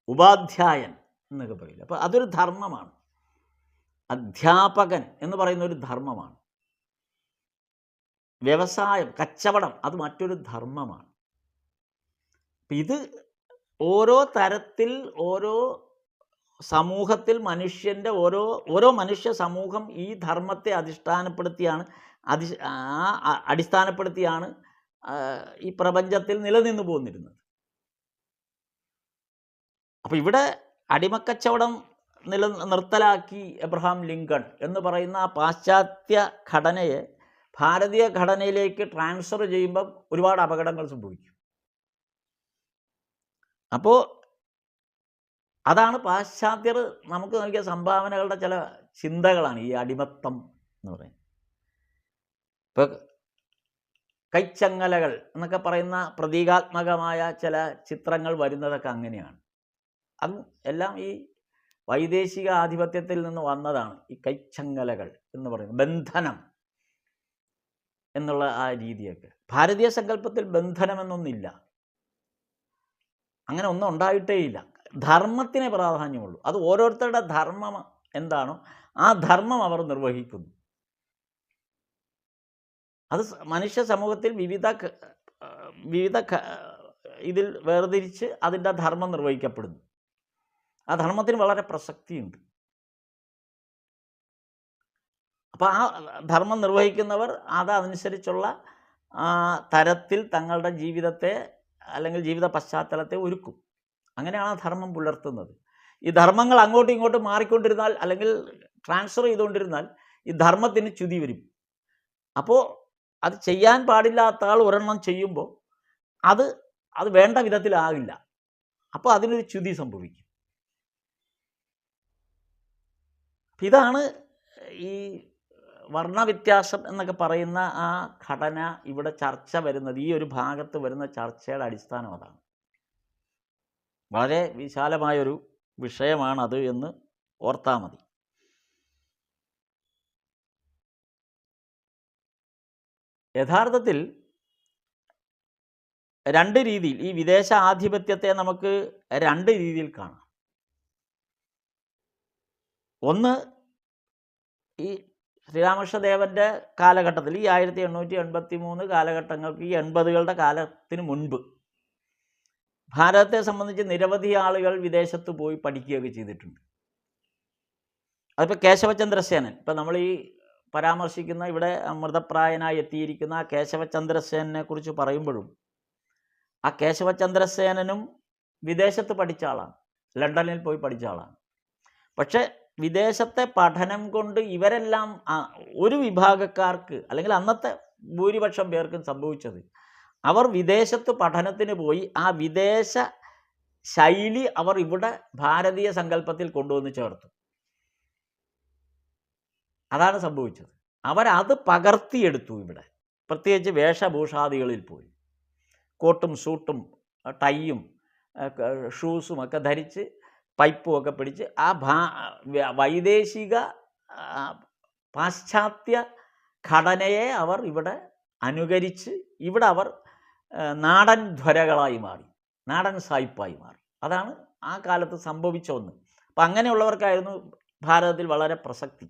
ഉപാധ്യായൻ എന്നൊക്കെ പറയില്ല, അപ്പോൾ അതൊരു ധർമ്മമാണ്. അധ്യാപകൻ എന്ന് പറയുന്ന ഒരു ധർമ്മമാണ്. വ്യവസായം, കച്ചവടം, അത് മറ്റൊരു ധർമ്മമാണ്. ഇത് ഓരോ തരത്തിൽ ഓരോ സമൂഹത്തിൽ മനുഷ്യൻ്റെ ഓരോ മനുഷ്യ സമൂഹം ഈ ധർമ്മത്തെ അടിസ്ഥാനപ്പെടുത്തിയാണ് ഈ പ്രപഞ്ചത്തിൽ നിലനിന്ന് പോന്നിരുന്നത്. അപ്പോൾ ഇവിടെ അടിമക്കച്ചവടം നിർത്തലാക്കി എബ്രഹാം ലിങ്കൺ എന്ന് പറയുന്ന ആ പാശ്ചാത്യ ഘടനയെ ഭാരതീയ ഘടനയിലേക്ക് ട്രാൻസ്ഫർ ചെയ്യുമ്പോൾ ഒരുപാട് അപകടങ്ങൾ സംഭവിക്കും. അപ്പോൾ അതാണ് പാശ്ചാത്യർ നമുക്ക് നൽകിയ സംഭാവനകളുടെ ചില ചിന്തകളാണ് ഈ അടിമത്തം എന്ന് പറയുന്നത്. ഇപ്പോൾ കൈച്ചങ്ങലകൾ എന്നൊക്കെ പറയുന്ന പ്രതീകാത്മകമായ ചില ചിത്രങ്ങൾ വരുന്നതൊക്കെ അങ്ങനെയാണ്. അതും എല്ലാം ഈ വൈദേശിക ആധിപത്യത്തിൽ നിന്ന് വന്നതാണ്. ഈ കൈച്ചങ്ങലകൾ എന്ന് പറയുന്നത്, ബന്ധനം എന്നുള്ള ആ രീതിയൊക്കെ. ഭാരതീയ സങ്കല്പത്തിൽ ബന്ധനമെന്നൊന്നില്ല, അങ്ങനെ ഒന്നും ഉണ്ടായിട്ടേയില്ല. ധർമ്മത്തിനെ പ്രാധാന്യമുള്ളൂ. അത് ഓരോരുത്തരുടെ ധർമ്മം എന്താണോ ആ ധർമ്മം അവർ നിർവഹിക്കുന്നു. അത് മനുഷ്യ സമൂഹത്തിൽ വിവിധ ഇതിൽ വേർതിരിച്ച് അതിൻ്റെ ധർമ്മം നിർവഹിക്കപ്പെടുന്നു. ആ ധർമ്മത്തിന് വളരെ പ്രസക്തിയുണ്ട്. അപ്പോൾ ആ ധർമ്മം നിർവഹിക്കുന്നവർ അതനുസരിച്ചുള്ള തരത്തിൽ തങ്ങളുടെ ജീവിതത്തെ അല്ലെങ്കിൽ ജീവിത പശ്ചാത്തലത്തെ ഒരുക്കും. അങ്ങനെയാണ് ആ ധർമ്മം പുലർത്തുന്നത്. ഈ ധർമ്മങ്ങൾ അങ്ങോട്ടും ഇങ്ങോട്ടും മാറിക്കൊണ്ടിരുന്നാൽ അല്ലെങ്കിൽ ട്രാൻസ്ഫർ ചെയ്തുകൊണ്ടിരുന്നാൽ ഈ ധർമ്മത്തിന് ച്യുതി വരും. അപ്പോൾ അത് ചെയ്യാൻ പാടില്ലാത്ത ആൾ ഒരെണ്ണം ചെയ്യുമ്പോൾ അത് വേണ്ട വിധത്തിലാകില്ല. അപ്പോൾ അതിനൊരു ച്യുതി സംഭവിക്കും. ഇതാണ് ഈ വർണ്ണവ്യത്യാസം എന്നൊക്കെ പറയുന്ന ആ ഘടന ഇവിടെ ചർച്ച വരുന്നത്. ഈ ഒരു ഭാഗത്ത് വരുന്ന ചർച്ചയുടെ അടിസ്ഥാനം അതാണ്. വളരെ വിശാലമായൊരു വിഷയമാണത് എന്ന് ഓർത്താൽ മതി. യഥാർത്ഥത്തിൽ രണ്ട് രീതിയിൽ ഈ വിദേശ ആധിപത്യത്തെ നമുക്ക് രണ്ട് രീതിയിൽ കാണാം. ഒന്ന്, ഈ ശ്രീരാമകൃഷ്ണദേവൻ്റെ കാലഘട്ടത്തിൽ, ഈ 1883 കാലഘട്ടങ്ങൾക്ക്, ഈ 80കളുടെ കാലത്തിന് മുൻപ് ഭാരതത്തെ സംബന്ധിച്ച് നിരവധി ആളുകൾ വിദേശത്ത് പോയി പഠിക്കുകയൊക്കെ ചെയ്തിട്ടുണ്ട്. അതിപ്പോൾ കേശവചന്ദ്രസേനൻ, ഇപ്പം നമ്മൾ ഈ പരാമർശിക്കുന്ന ഇവിടെ മൃതപ്രായനായി എത്തിയിരിക്കുന്ന ആ കേശവചന്ദ്രസേനനെ കുറിച്ച് പറയുമ്പോഴും ആ കേശവചന്ദ്രസേനനും വിദേശത്ത് പഠിച്ച ആളാണ്, ലണ്ടനിൽ പോയി പഠിച്ച ആളാണ്. പക്ഷേ വിദേശത്തെ പഠനം കൊണ്ട് ഇവരെല്ലാം ഒരു വിഭാഗക്കാർക്ക് അല്ലെങ്കിൽ അന്നത്തെ ഭൂരിപക്ഷം പേർക്കും സംഭവിച്ചത്, അവർ വിദേശത്ത് പഠനത്തിന് പോയി ആ വിദേശ ശൈലി അവർ ഇവിടെ ഭാരതീയ സങ്കല്പത്തിൽ കൊണ്ടുവന്ന് ചേർത്തു. അതാണ് സംഭവിച്ചത്. അവരത് പകർത്തിയെടുത്തു ഇവിടെ, പ്രത്യേകിച്ച് വേഷഭൂഷാദികളിൽ പോയി കോട്ടും സൂട്ടും ടൈയും ഷൂസും ഒക്കെ ധരിച്ച് പൈപ്പും ഒക്കെ പിടിച്ച് ആ വൈദേശിക പാശ്ചാത്യ ഘടനയെ അവർ ഇവിടെ അനുകരിച്ച് ഇവിടെ അവർ നാടൻ ധ്വരകളായി മാറി, നാടൻ സായിപ്പായി മാറി. അതാണ് ആ കാലത്ത് സംഭവിച്ച ഒന്ന്. അപ്പം അങ്ങനെയുള്ളവർക്കായിരുന്നു ഭാരതത്തിൽ വളരെ പ്രസക്തി.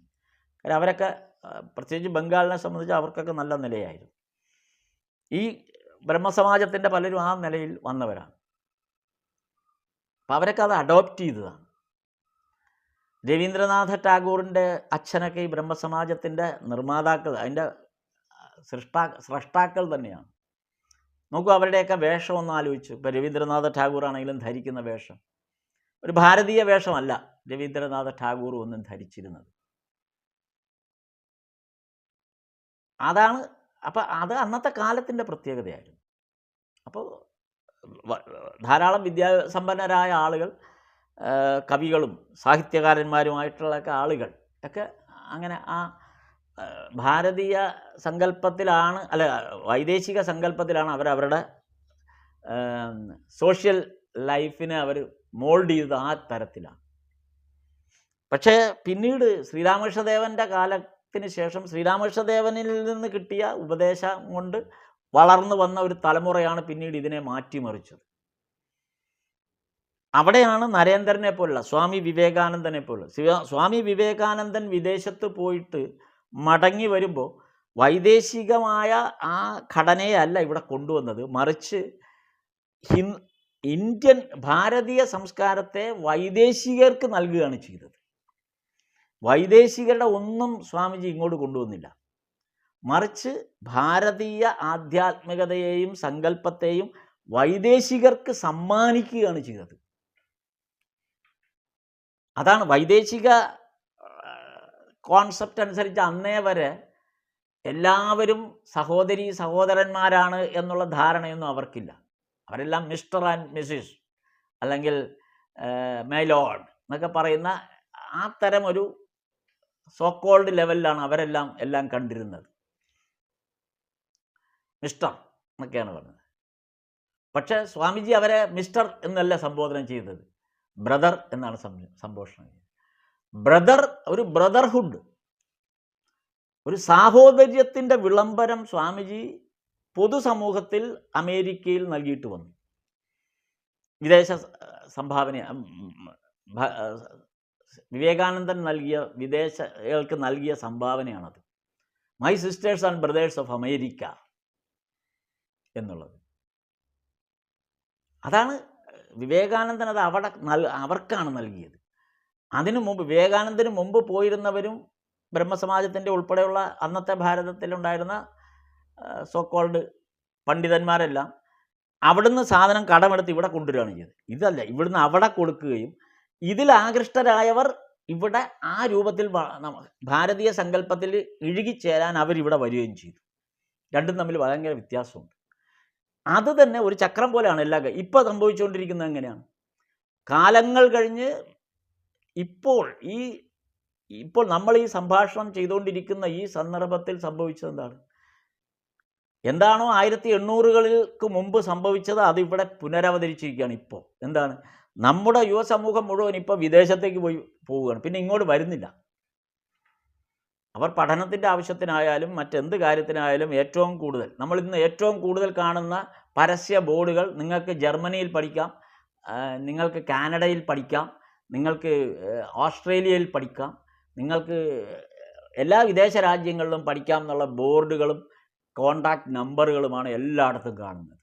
കാരണം അവരൊക്കെ, പ്രത്യേകിച്ച് ബംഗാളിനെ സംബന്ധിച്ച് അവർക്കൊക്കെ നല്ല നിലയായിരുന്നു. ഈ ബ്രഹ്മസമാജത്തിൻ്റെ പലരും ആ നിലയിൽ വന്നവരാണ്. അപ്പം അവരൊക്കെ അത് അഡോപ്റ്റ് ചെയ്തതാണ്. രവീന്ദ്രനാഥ ടാഗോറിൻ്റെ അച്ഛനൊക്കെ ഈ ബ്രഹ്മസമാജത്തിൻ്റെ നിർമ്മാതാക്കൾ, അതിൻ്റെ സ്രഷ്ടാക്കൾ തന്നെയാണ്. നോക്കൂ, അവരുടെയൊക്കെ വേഷം ഒന്ന് ആലോചിച്ചു. ഇപ്പോൾ രവീന്ദ്രനാഥ ടാഗോർ ആണെങ്കിലും ധരിക്കുന്ന വേഷം ഒരു ഭാരതീയ വേഷമല്ല രവീന്ദ്രനാഥ ടാഗോർ ഒന്നും ധരിച്ചിരുന്നത്. അതാണ്. അപ്പം അത് അന്നത്തെ കാലത്തിൻ്റെ പ്രത്യേകതയായിരുന്നു. അപ്പോൾ ധാരാളം വിദ്യാസമ്പന്നരായ ആളുകൾ, കവികളും സാഹിത്യകാരന്മാരുമായിട്ടുള്ളൊക്കെ ആളുകൾ ഒക്കെ അങ്ങനെ ആ ഭാരതീയ സങ്കല്പത്തിലാണ്, അല്ല വൈദേശിക സങ്കല്പത്തിലാണ് അവരവരുടെ സോഷ്യൽ ലൈഫിനെ അവർ മോൾഡ് ചെയ്തത് ആ തരത്തിലാണ്. പക്ഷേ പിന്നീട് ശ്രീരാമകൃഷ്ണദേവൻ്റെ കാലഘട്ടത്തിന് ശേഷം ശ്രീരാമകൃഷ്ണദേവനിൽ നിന്ന് കിട്ടിയ ഉപദേശം കൊണ്ട് വളർന്നു വന്ന ഒരു തലമുറയാണ് പിന്നീട് ഇതിനെ മാറ്റിമറിച്ചത്. അവിടെയാണ് നരേന്ദ്രനെ പോലുള്ള, സ്വാമി വിവേകാനന്ദനെ പോലുള്ള. സ്വാമി വിവേകാനന്ദൻ വിദേശത്ത് പോയിട്ട് മടങ്ങി വരുമ്പോൾ വൈദേശികമായ ആ ഘടനയല്ല ഇവിടെ കൊണ്ടുവന്നത്, മറിച്ച് ഇന്ത്യൻ ഭാരതീയ സംസ്കാരത്തെ വൈദേശികർക്ക് നൽകുകയാണ് ചെയ്തത്. വൈദേശികരുടെ ഒന്നും സ്വാമിജി ഇങ്ങോട്ട് കൊണ്ടുവന്നില്ല, മറിച്ച് ഭാരതീയ ആധ്യാത്മികതയെയും സങ്കല്പത്തെയും വൈദേശികർക്ക് സമ്മാനിക്കുകയാണ് ചെയ്തത്. അതാണ് വൈദേശിക കോൺസെപ്റ്റ് അനുസരിച്ച് അന്നേ വരെ എല്ലാവരും സഹോദരി സഹോദരന്മാരാണ് എന്നുള്ള ധാരണയൊന്നും അവർക്കില്ല. അവരെല്ലാം മിസ്റ്റർ ആൻഡ് മിസ്സിസ് അല്ലെങ്കിൽ മൈ ലോർഡ് എന്നൊക്കെ പറയുന്ന ആ തരം ഒരു സോക്കോൾഡ് ലെവലിലാണ് അവരെല്ലാം കണ്ടിരുന്നത്. മിസ്റ്റർ എന്നൊക്കെയാണ് പറഞ്ഞത്. പക്ഷേ സ്വാമിജി അവരെ മിസ്റ്റർ എന്നല്ല സംബോധന ചെയ്തത്, ബ്രദർ എന്നാണ് സംബോധന ചെയ്തത്. ബ്രദർ, ഒരു ബ്രദർഹുഡ്, ഒരു സാഹോദര്യത്തിൻ്റെ വിളംബരം സ്വാമിജി പൊതുസമൂഹത്തിൽ അമേരിക്കയിൽ നൽകിയിട്ട് വന്നു. വിദേശ സംഭാവന വിവേകാനന്ദൻ വിദേശികൾക്ക് നൽകിയ സംഭാവനയാണത്. My sisters and brothers of America എന്നുള്ളത്. അതാണ് വിവേകാനന്ദൻ, അത് അവർക്കാണ് നൽകിയത്. അതിനു മുമ്പ് വിവേകാനന്ദന് മുമ്പ് പോയിരുന്നവരും ബ്രഹ്മസമാജത്തിൻ്റെ ഉൾപ്പെടെയുള്ള അന്നത്തെ ഭാരതത്തിലുണ്ടായിരുന്ന സോക്കോൾഡ് പണ്ഡിതന്മാരെല്ലാം അവിടുന്ന് സാധനം കടമെടുത്ത് ഇവിടെ കൊണ്ടുവരികയാണ് ചെയ്തത്. ഇതല്ല, ഇവിടുന്ന് അവിടെ കൊടുക്കുകയും ഇതിൽ ആകൃഷ്ടരായവർ ഇവിടെ ആ രൂപത്തിൽ ഭാരതീയ സങ്കല്പത്തിൽ ഇഴുകിച്ചേരാൻ അവരിവിടെ വരികയും ചെയ്തു. രണ്ടും തമ്മിൽ ഭയങ്കര വ്യത്യാസമുണ്ട്. അത് തന്നെ ഒരു ചക്രം പോലെയാണ് ഇപ്പോൾ സംഭവിച്ചുകൊണ്ടിരിക്കുന്നത്. എങ്ങനെയാണ് കാലങ്ങൾ കഴിഞ്ഞ് ഇപ്പോൾ നമ്മൾ ഈ സംഭാഷണം ചെയ്തുകൊണ്ടിരിക്കുന്ന ഈ സന്ദർഭത്തിൽ സംഭവിച്ചത് എന്താണോ 1800-കൾക്ക് മുമ്പ് സംഭവിച്ചത് അതിവിടെ പുനരവതരിച്ചിരിക്കുകയാണ്. ഇപ്പോൾ എന്താണ്, നമ്മുടെ യുവസമൂഹം മുഴുവൻ ഇപ്പോൾ വിദേശത്തേക്ക് പോവുകയാണ്, പിന്നെ ഇങ്ങോട്ട് വരുന്നില്ല. അവർ പഠനത്തിൻ്റെ ആവശ്യത്തിനായാലും മറ്റെന്ത് കാര്യത്തിനായാലും നമ്മളിന്ന് ഏറ്റവും കൂടുതൽ കാണുന്ന പരസ്യ ബോർഡുകൾ, നിങ്ങൾക്ക് ജർമ്മനിയിൽ പഠിക്കാം, നിങ്ങൾക്ക് കാനഡയിൽ പഠിക്കാം, നിങ്ങൾക്ക് ഓസ്ട്രേലിയയിൽ പഠിക്കാം, നിങ്ങൾക്ക് എല്ലാ വിദേശ രാജ്യങ്ങളിലും പഠിക്കാം എന്നുള്ള ബോർഡുകളും കോണ്ടാക്ട് നമ്പറുകളുമാണ് എല്ലായിടത്തും കാണുന്നത്.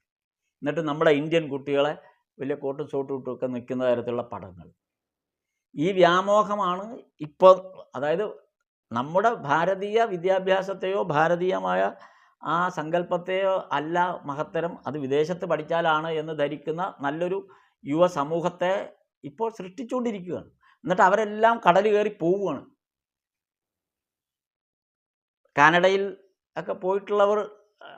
എന്നിട്ട് നമ്മുടെ ഇന്ത്യൻ കുട്ടികളെ വലിയ കോട്ടും സോട്ടും ഇട്ടൊക്കെ നിൽക്കുന്ന തരത്തിലുള്ള പടങ്ങൾ. ഈ വ്യാമോഹമാണ് ഇപ്പോൾ, അതായത് നമ്മുടെ ഭാരതീയ വിദ്യാഭ്യാസത്തെയോ ഭാരതീയമായ ആ സങ്കല്പത്തെയോ അല്ല മഹത്തരം, അത് വിദേശത്ത് പഠിച്ചാലാണ് എന്ന് ധരിക്കുന്ന നല്ലൊരു യുവ സമൂഹത്തെ ഇപ്പോൾ സൃഷ്ടിച്ചുകൊണ്ടിരിക്കുകയാണ്. എന്നിട്ട് അവരെല്ലാം കടൽ കയറി പോവുകയാണ്. കാനഡയിൽ ഒക്കെ പോയിട്ടുള്ളവർ,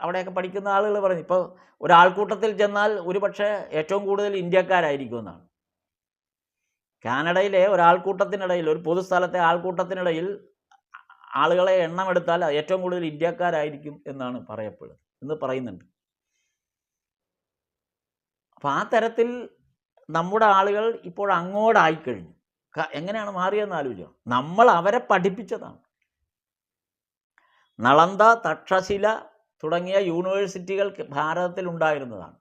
അവിടെയൊക്കെ പഠിക്കുന്ന ആളുകൾ പറഞ്ഞു, ഇപ്പോൾ ഒരാൾക്കൂട്ടത്തിൽ ചെന്നാൽ ഒരുപക്ഷെ ഏറ്റവും കൂടുതൽ ഇന്ത്യക്കാരായിരിക്കുമെന്നാണ്. കാനഡയിലെ ഒരാൾക്കൂട്ടത്തിനിടയിൽ, ഒരു പൊതുസ്ഥലത്തെ ആൾക്കൂട്ടത്തിനിടയിൽ ആളുകളെ എണ്ണമെടുത്താൽ ഏറ്റവും കൂടുതൽ ഇന്ത്യക്കാരായിരിക്കും എന്നാണ് പറയുന്നുണ്ട്. അപ്പം ആ തരത്തിൽ നമ്മുടെ ആളുകൾ ഇപ്പോൾ അങ്ങോട്ടായിക്കഴിഞ്ഞു. എങ്ങനെയാണ് മാറിയെന്ന് ആലോചിക്കുക. നമ്മൾ അവരെ പഠിപ്പിച്ചതാണ്. നളന്ദ, തക്ഷശില തുടങ്ങിയ യൂണിവേഴ്സിറ്റികൾ ഭാരതത്തിൽ ഉണ്ടായിരുന്നതാണ്.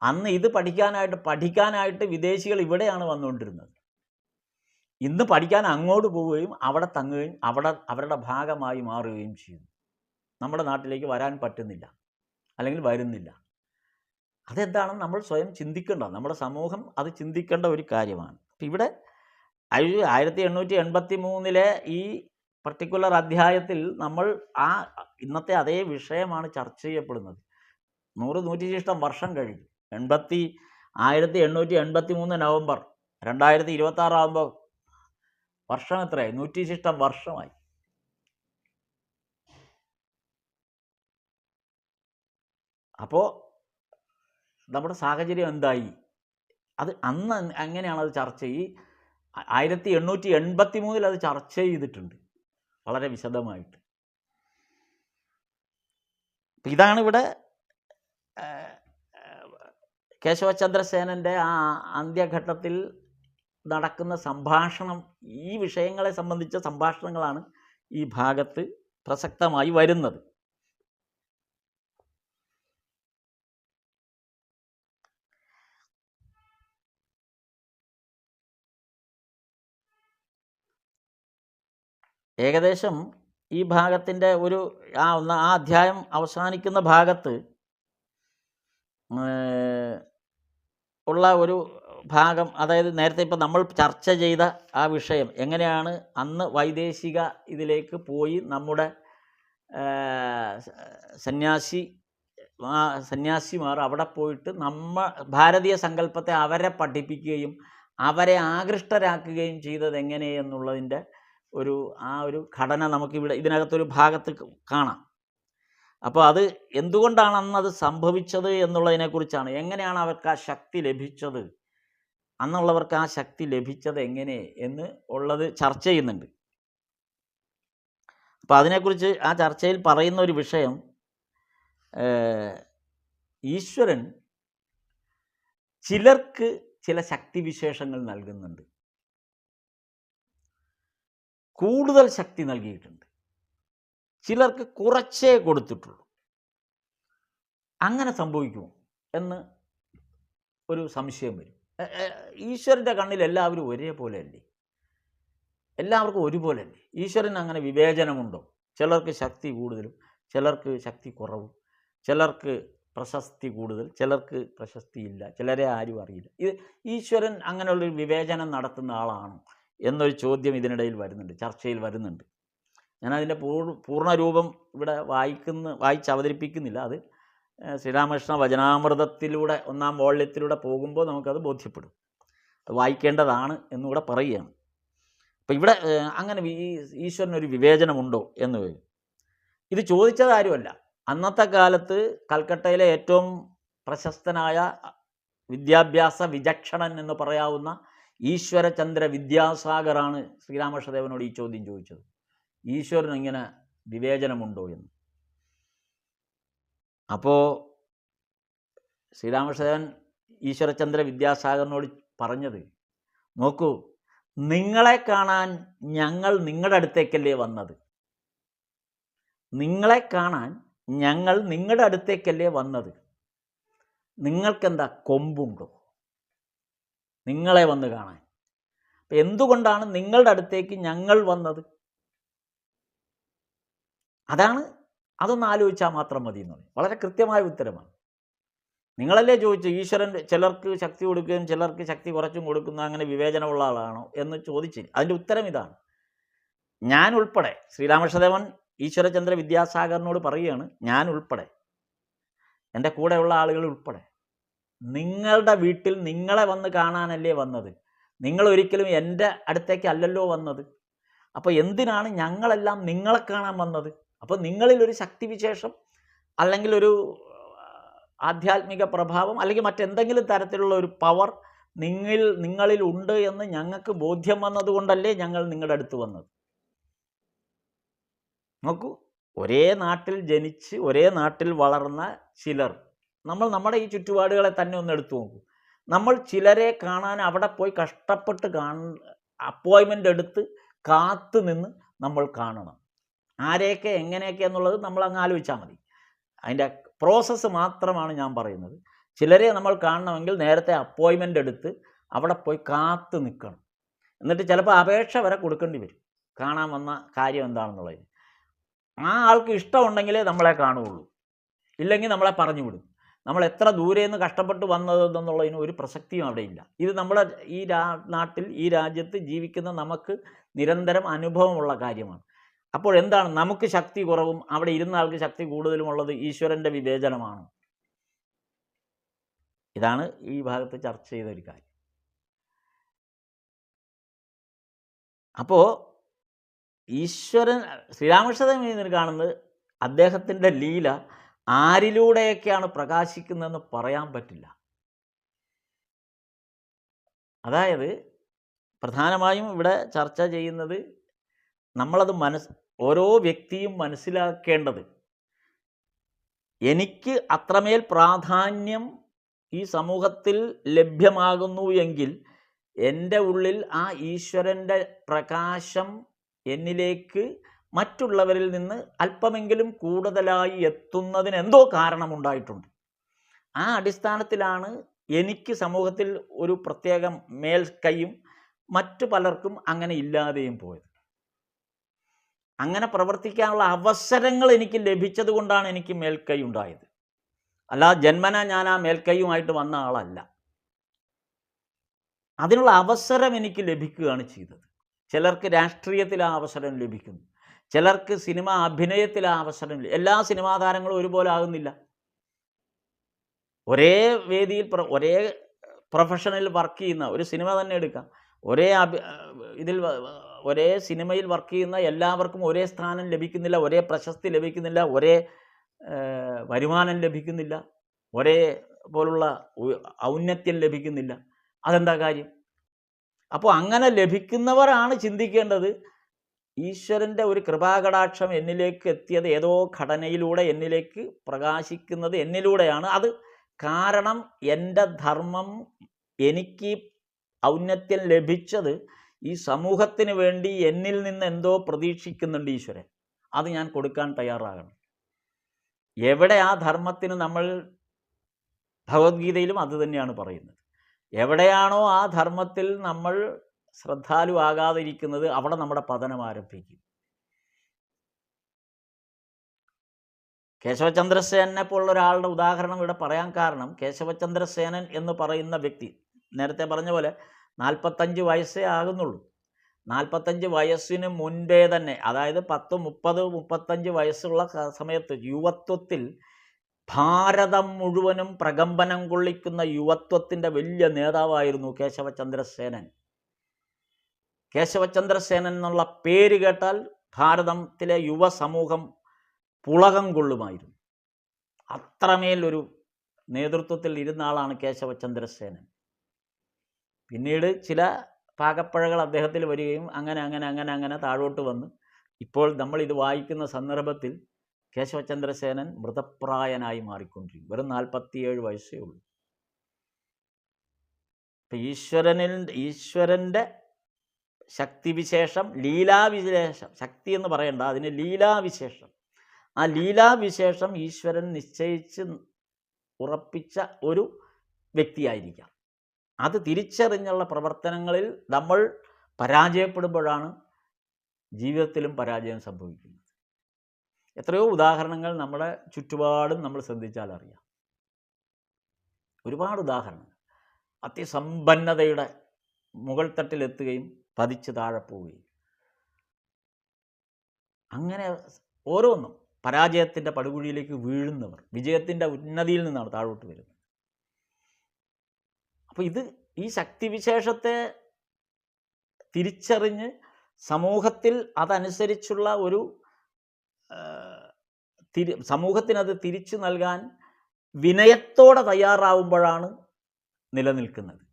അന്ന് ഇത് പഠിക്കാനായിട്ട് വിദേശികൾ ഇവിടെയാണ് വന്നുകൊണ്ടിരുന്നത്. ഇന്ന് പഠിക്കാൻ അങ്ങോട്ട് പോവുകയും അവിടെ തങ്ങുകയും അവരുടെ ഭാഗമായി മാറുകയും ചെയ്യുന്നു. നമ്മുടെ നാട്ടിലേക്ക് വരാൻ പറ്റുന്നില്ല, അല്ലെങ്കിൽ വരുന്നില്ല. അതെന്താണെന്ന് നമ്മൾ സ്വയം ചിന്തിക്കേണ്ടത്, നമ്മുടെ സമൂഹം അത് ചിന്തിക്കേണ്ട ഒരു കാര്യമാണ്. അപ്പം ഇവിടെ 1883 ഈ പർട്ടിക്കുലർ അധ്യായത്തിൽ നമ്മൾ ഇന്നത്തെ അതേ വിഷയമാണ് ചർച്ച ചെയ്യപ്പെടുന്നത്. 100-100 വർഷം കഴിഞ്ഞു. 1883 നവംബർ 2026 ആകുമ്പോൾ വർഷം എത്രയായി? 100 വർഷമായി. അപ്പോൾ നമ്മുടെ സാഹചര്യം എന്തായി? അത് അന്ന് എങ്ങനെയാണ് അത് ചർച്ച 1883 അത് ചർച്ച ചെയ്തിട്ടുണ്ട് വളരെ വിശദമായിട്ട്. ഇതാണ് ഇവിടെ കേശവചന്ദ്രസേനൻ്റെ ആ അന്ത്യഘട്ടത്തിൽ നടക്കുന്ന സംഭാഷണം. ഈ വിഷയങ്ങളെ സംബന്ധിച്ച സംഭാഷണങ്ങളാണ് ഈ ഭാഗത്ത് പ്രസക്തമായി വരുന്നത്. ഏകദേശം ഈ ഭാഗത്തിൻ്റെ ആ അധ്യായം അവസാനിക്കുന്ന ഭാഗത്ത് ഉള്ള ഒരു ഭാഗം, അതായത് നേരത്തെ ഇപ്പോൾ നമ്മൾ ചർച്ച ചെയ്ത ആ വിഷയം, എങ്ങനെയാണ് അന്ന് വൈദേശിക ഇതിലേക്ക് പോയി നമ്മുടെ സന്യാസിമാർ അവിടെ പോയിട്ട് ഭാരതീയ സങ്കല്പത്തെ അവരെ പഠിപ്പിക്കുകയും അവരെ ആകൃഷ്ടരാക്കുകയും ചെയ്തത് എങ്ങനെയെന്നുള്ളതിൻ്റെ ആ ഒരു ഘടന നമുക്കിവിടെ ഇതിനകത്തൊരു ഭാഗത്ത് കാണാം. അപ്പോൾ അത് എന്തുകൊണ്ടാണ് അന്നത് സംഭവിച്ചത് എന്നുള്ളതിനെക്കുറിച്ചാണ്. എങ്ങനെയാണ് അവർക്ക് ആ ശക്തി ലഭിച്ചത്, അന്നുള്ളവർക്ക് ആ ശക്തി ലഭിച്ചത് എങ്ങനെ എന്ന് ഉള്ളത് ചർച്ച ചെയ്യുന്നുണ്ട്. അപ്പോൾ അതിനെക്കുറിച്ച് ആ ചർച്ചയിൽ പറയുന്ന ഒരു വിഷയം, ഈശ്വരൻ ചിലർക്ക് ചില ശക്തിവിശേഷങ്ങൾ നൽകുന്നുണ്ട്, കൂടുതൽ ശക്തി നൽകിയിട്ടുണ്ട്, ചിലർക്ക് കുറച്ചേ കൊടുത്തിട്ടുള്ളൂ. അങ്ങനെ സംഭവിക്കുമോ എന്ന് ഒരു സംശയം വരും. ഈശ്വരൻ്റെ കണ്ണിൽ എല്ലാവരും ഒരേപോലെ അല്ലേ? എല്ലാവർക്കും ഒരുപോലെ അല്ലേ? ഈശ്വരന് അങ്ങനെ വിവേചനമുണ്ടോ? ചിലർക്ക് ശക്തി കൂടുതലും ചിലർക്ക് ശക്തി കുറവും, ചിലർക്ക് പ്രശസ്തി കൂടുതൽ ചിലർക്ക് പ്രശസ്തിയില്ല, ചിലരെ ആരും അറിയില്ല. ഇത് ഈശ്വരൻ അങ്ങനെയുള്ളൊരു വിവേചനം നടത്തുന്ന ആളാണോ എന്നൊരു ചോദ്യം ഇതിനിടയിൽ വരുന്നുണ്ട്, ചർച്ചയിൽ വരുന്നുണ്ട്. ഞാനതിൻ്റെ പൂർണ്ണരൂപം ഇവിടെ വായിച്ചവതരിപ്പിക്കുന്നില്ല. അത് ശ്രീരാമകൃഷ്ണ വചനാമൃതത്തിലൂടെ 1-ാം വോള്യത്തിലൂടെ പോകുമ്പോൾ നമുക്കത് ബോധ്യപ്പെടും. അത് വായിക്കേണ്ടതാണ് എന്നുകൂടെ പറയുകയാണ്. അപ്പം ഇവിടെ അങ്ങനെ ഈശ്വരനൊരു വിവേചനമുണ്ടോ എന്ന് വരും. ഇത് ചോദിച്ചത് ആരുമല്ല. അന്നത്തെ കാലത്ത് കൽക്കട്ടയിലെ ഏറ്റവും പ്രശസ്തനായ വിദ്യാഭ്യാസ വിചക്ഷണൻ എന്ന് പറയാവുന്ന ഈശ്വരചന്ദ്ര വിദ്യാസാഗറാണ് ശ്രീരാമകൃഷ്ണദേവനോട് ഈ ചോദ്യം ചോദിച്ചത്. ഈശ്വരന് ഇങ്ങനെ വിവേചനമുണ്ടോ എന്ന്. അപ്പോൾ ശ്രീരാമകൃഷ്ണദേവൻ ഈശ്വരചന്ദ്ര വിദ്യാസാഗറിനോട് പറഞ്ഞത്, നോക്കൂ, നിങ്ങളെ കാണാൻ ഞങ്ങൾ നിങ്ങളുടെ അടുത്തേക്കല്ലേ വന്നത്, നിങ്ങളെ കാണാൻ ഞങ്ങൾ നിങ്ങളുടെ അടുത്തേക്കല്ലേ വന്നത്, നിങ്ങൾക്കെന്താ കൊമ്പുണ്ടോ നിങ്ങളെ വന്ന് കാണാൻ? അപ്പം എന്തുകൊണ്ടാണ് നിങ്ങളുടെ അടുത്തേക്ക് ഞങ്ങൾ വന്നത്? അതൊന്ന് ആലോചിച്ചാൽ മാത്രം മതി എന്ന് പറയും. വളരെ കൃത്യമായ ഉത്തരമാണ്. നിങ്ങളല്ലേ ചോദിച്ചു ഈശ്വരൻ ചിലർക്ക് ശക്തി കൊടുക്കുകയും ചിലർക്ക് ശക്തി കുറച്ചും കൊടുക്കുന്ന അങ്ങനെ വിവേചനമുള്ള ആളാണോ എന്ന് ചോദിച്ചില്ല. അതിൻ്റെ ഉത്തരം ഇതാണ്. ഞാൻ ഉൾപ്പെടെ, ശ്രീരാമകൃഷ്ണദേവൻ ഈശ്വരചന്ദ്ര വിദ്യാസാഗറിനോട് പറയുകയാണ്, ഞാൻ ഉൾപ്പെടെ, എൻ്റെ കൂടെയുള്ള ആളുകൾ ഉൾപ്പെടെ, നിങ്ങളുടെ വീട്ടിൽ നിങ്ങളെ വന്ന് കാണാനല്ലേ വന്നത്, നിങ്ങൾ ഒരിക്കലും എൻ്റെ അടുത്തേക്ക് അല്ലല്ലോ വന്നത്. അപ്പോൾ എന്തിനാണ് ഞങ്ങളെല്ലാം നിങ്ങളെ കാണാൻ വന്നത്? അപ്പോൾ നിങ്ങളിലൊരു ശക്തിവിശേഷം അല്ലെങ്കിൽ ഒരു ആധ്യാത്മിക പ്രഭാവം അല്ലെങ്കിൽ മറ്റെന്തെങ്കിലും തരത്തിലുള്ള ഒരു പവർ നിങ്ങളിൽ ഉണ്ട് എന്ന് ഞങ്ങൾക്ക് ബോധ്യം വന്നതുകൊണ്ടല്ലേ ഞങ്ങൾ നിങ്ങളുടെ അടുത്ത് വന്നത്. നോക്കൂ, ഒരേ നാട്ടിൽ ജനിച്ച് ഒരേ നാട്ടിൽ വളർന്ന ചിലർ, നമ്മുടെ ഈ ചുറ്റുപാടുകളെ തന്നെ ഒന്ന് എടുത്തു നോക്കൂ. നമ്മൾ ചിലരെ കാണാൻ അവിടെ പോയി കഷ്ടപ്പെട്ട് അപ്പോയിൻമെൻ്റ് എടുത്ത് കാത്തു നിന്ന് നമ്മൾ കാണണം. ആരെയൊക്കെ എങ്ങനെയൊക്കെ എന്നുള്ളത് നമ്മൾ അങ്ങ് ആലോചിച്ചാൽ മതി. അതിൻ്റെ പ്രോസസ്സ് മാത്രമാണ് ഞാൻ പറയുന്നത്. ചിലരെ നമ്മൾ കാണണമെങ്കിൽ നേരത്തെ അപ്പോയിൻമെൻ്റ് എടുത്ത് അവിടെ പോയി കാത്തു നിൽക്കണം. എന്നിട്ട് ചിലപ്പോൾ അപേക്ഷ വരെ കൊടുക്കേണ്ടി വരും, കാണാൻ വന്ന കാര്യം എന്താണെന്നുള്ളത്. ആ ആൾക്ക് ഇഷ്ടമുണ്ടെങ്കിലേ നമ്മളെ കാണുകയുള്ളൂ, ഇല്ലെങ്കിൽ നമ്മളെ പറഞ്ഞു വിടും. നമ്മൾ എത്ര ദൂരെ നിന്ന് കഷ്ടപ്പെട്ട് വന്നതെന്നുള്ളതിന് ഒരു പ്രസക്തിയും അവിടെ ഇല്ല. ഇത് നമ്മുടെ ഈ നാട്ടിൽ ഈ രാജ്യത്ത് ജീവിക്കുന്ന നമുക്ക് നിരന്തരം അനുഭവമുള്ള കാര്യമാണ്. അപ്പോൾ എന്താണ് നമുക്ക് ശക്തി കുറവും അവിടെ ഇരുന്ന ആൾക്ക് ശക്തി കൂടുതലുമുള്ളത് ഈശ്വരൻ്റെ വിവേചനമാണ്. ഇതാണ് ഈ ഭാഗത്ത് ചർച്ച ചെയ്ത ഒരു കാര്യം. അപ്പോൾ ഈശ്വരൻ ശ്രീരാമകൃഷ്ണദേവൻ കാണുന്നത് അദ്ദേഹത്തിൻ്റെ ലീല ആരിലൂടെയൊക്കെയാണ് പ്രകാശിക്കുന്നതെന്ന് പറയാൻ പറ്റില്ല. അതായത് പ്രധാനമായും ഇവിടെ ചർച്ച ചെയ്യുന്നത് നമ്മളത് ഓരോ വ്യക്തിയും മനസ്സിലാക്കേണ്ടത്, എനിക്ക് അത്രമേൽ പ്രാധാന്യം ഈ സമൂഹത്തിൽ ലഭ്യമാകുന്നു എങ്കിൽ എൻ്റെ ഉള്ളിൽ ആ ഈശ്വരൻ്റെ പ്രകാശം എന്നിലേക്ക് മറ്റുള്ളവരിൽ നിന്ന് അല്പമെങ്കിലും കൂടുതലായി എത്തുന്നതിന് എന്തോ കാരണമുണ്ടായിട്ടുണ്ട്. ആ അടിസ്ഥാനത്തിലാണ് എനിക്ക് സമൂഹത്തിൽ ഒരു പ്രത്യേക മേൽക്കൈയും മറ്റു പലർക്കും അങ്ങനെ ഇല്ലാതെയും പോയത്. അങ്ങനെ പ്രവർത്തിക്കാനുള്ള അവസരങ്ങൾ എനിക്ക് ലഭിച്ചത് കൊണ്ടാണ് എനിക്ക് മേൽക്കൈ ഉണ്ടായത്. അല്ലാതെ ജന്മന ഞാൻ ആ മേൽക്കൈയുമായിട്ട് വന്ന ആളല്ല. അതിനുള്ള അവസരം എനിക്ക് ലഭിക്കുകയാണ് ചെയ്തത്. ചിലർക്ക് രാഷ്ട്രീയത്തിൽ ആ അവസരം ലഭിക്കുന്നു, ചിലർക്ക് സിനിമ അഭിനയത്തിൽ ആ അവസരം. എല്ലാ സിനിമാ താരങ്ങളും ഒരുപോലെ ആകുന്നില്ല. ഒരേ വേദിയിൽ ഒരേ പ്രൊഫഷനിൽ വർക്ക് ചെയ്യുന്ന ഒരു സിനിമ തന്നെ എടുക്കാം. ഒരേ സിനിമയിൽ വർക്ക് ചെയ്യുന്ന എല്ലാവർക്കും ഒരേ സ്ഥാനം ലഭിക്കുന്നില്ല, ഒരേ പ്രശസ്തി ലഭിക്കുന്നില്ല, ഒരേ വരുമാനം ലഭിക്കുന്നില്ല, ഒരേ പോലുള്ള ഔന്നത്യം ലഭിക്കുന്നില്ല. അതെന്താ കാര്യം? അപ്പോൾ അങ്ങനെ ലഭിക്കുന്നവരാണ് ചിന്തിക്കേണ്ടത്, ഈശ്വരൻ്റെ ഒരു കൃപാകടാക്ഷം എന്നിലേക്ക് എത്തിയത് ഏതോ ഘടനയിലൂടെ എന്നിലേക്ക് പ്രകാശിക്കുന്നത് എന്നിലൂടെയാണ്. അത് കാരണം എൻ്റെ ധർമ്മം, എനിക്ക് ഔന്നത്യം ലഭിച്ചത് ഈ സമൂഹത്തിന് വേണ്ടി എന്നിൽ നിന്ന് എന്തോ പ്രതീക്ഷിക്കുന്നുണ്ട് ഈശ്വരൻ. അത് ഞാൻ കൊടുക്കാൻ തയ്യാറാകണം. എവിടെ ആ ധർമ്മത്തിന്, നമ്മൾ ഭഗവത്ഗീതയിലും അത് തന്നെയാണ് പറയുന്നത്, എവിടെയാണോ ആ ധർമ്മത്തിൽ നമ്മൾ ശ്രദ്ധാലു ആകാതിരിക്കുന്നത് അവിടെ നമ്മുടെ പതനം ആരംഭിക്കും. കേശവചന്ദ്രസേനനെ പോലുള്ള ഒരാളുടെ ഉദാഹരണം ഇവിടെ പറയാൻ കാരണം, കേശവചന്ദ്രസേനൻ എന്ന് പറയുന്ന വ്യക്തി നേരത്തെ പറഞ്ഞ പോലെ 45 വയസ്സേ ആകുന്നുള്ളൂ. 45 വയസ്സിന് മുൻപേ തന്നെ, അതായത് 10, 30, 35 വയസ്സുള്ള സമയത്ത് യുവത്വത്തിൽ ഭാരതം മുഴുവനും പ്രകമ്പനം കൊള്ളിക്കുന്ന യുവത്വത്തിൻ്റെ വലിയ നേതാവായിരുന്നു കേശവചന്ദ്രസേനൻ. കേശവചന്ദ്രസേനൻ എന്നുള്ള പേര് കേട്ടാൽ ഭാരതത്തിലെ യുവസമൂഹം പുളകം കൊള്ളുമായിരുന്നു. അത്രമേൽ ഒരു നേതൃത്വത്തിൽ ഇരുന്ന ആളാണ് കേശവചന്ദ്രസേനൻ. പിന്നീട് ചില പാകപ്പഴകൾ അദ്ദേഹത്തിൽ വരികയും അങ്ങനെ താഴോട്ട് വന്ന് ഇപ്പോൾ നമ്മൾ ഇത് വായിക്കുന്ന സന്ദർഭത്തിൽ കേശവചന്ദ്രസേനൻ മൃതപ്രായനായി മാറിക്കൊണ്ടിരിക്കും. വെറും 47 വയസ്സേ ഉള്ളൂ. ഇപ്പം ഈശ്വരൻ്റെ ശക്തിവിശേഷം, ലീലാവിശേഷം, ശക്തി എന്ന് പറയണ്ട, അതിന് ലീലാവിശേഷം. ആ ലീലാവിശേഷം ഈശ്വരൻ നിശ്ചയിച്ച് ഉറപ്പിച്ച ഒരു വ്യക്തിയായിരിക്കാം. അത് തിരിച്ചറിഞ്ഞുള്ള പ്രവർത്തനങ്ങളിൽ നമ്മൾ പരാജയപ്പെടുമ്പോഴാണ് ജീവിതത്തിലും പരാജയം സംഭവിക്കുന്നത്. എത്രയോ ഉദാഹരണങ്ങൾ നമ്മുടെ ചുറ്റുപാടും നമ്മൾ ശ്രദ്ധിച്ചാൽ അറിയാം. ഒരുപാട് ഉദാഹരണങ്ങൾ. അതിസമ്പന്നതയുടെ മുകൾ തട്ടിലെത്തുകയും പതിച്ച് താഴെ പോവുകയും, അങ്ങനെ ഓരോന്നും പരാജയത്തിൻ്റെ പടുകുഴിയിലേക്ക് വീഴുന്നവർ വിജയത്തിൻ്റെ ഉന്നതിയിൽ നിന്നാണ് താഴോട്ട് വരുന്നത്. അപ്പോൾ ഈ ശക്തിവിശേഷത്തെ തിരിച്ചറിഞ്ഞ് സമൂഹത്തിൽ അതനുസരിച്ചുള്ള ഒരു സമൂഹത്തിനത് തിരിച്ചു നൽകാൻ വിനയത്തോടെ തയ്യാറാവുമ്പോഴാണ് നിലനിൽക്കുന്നത്.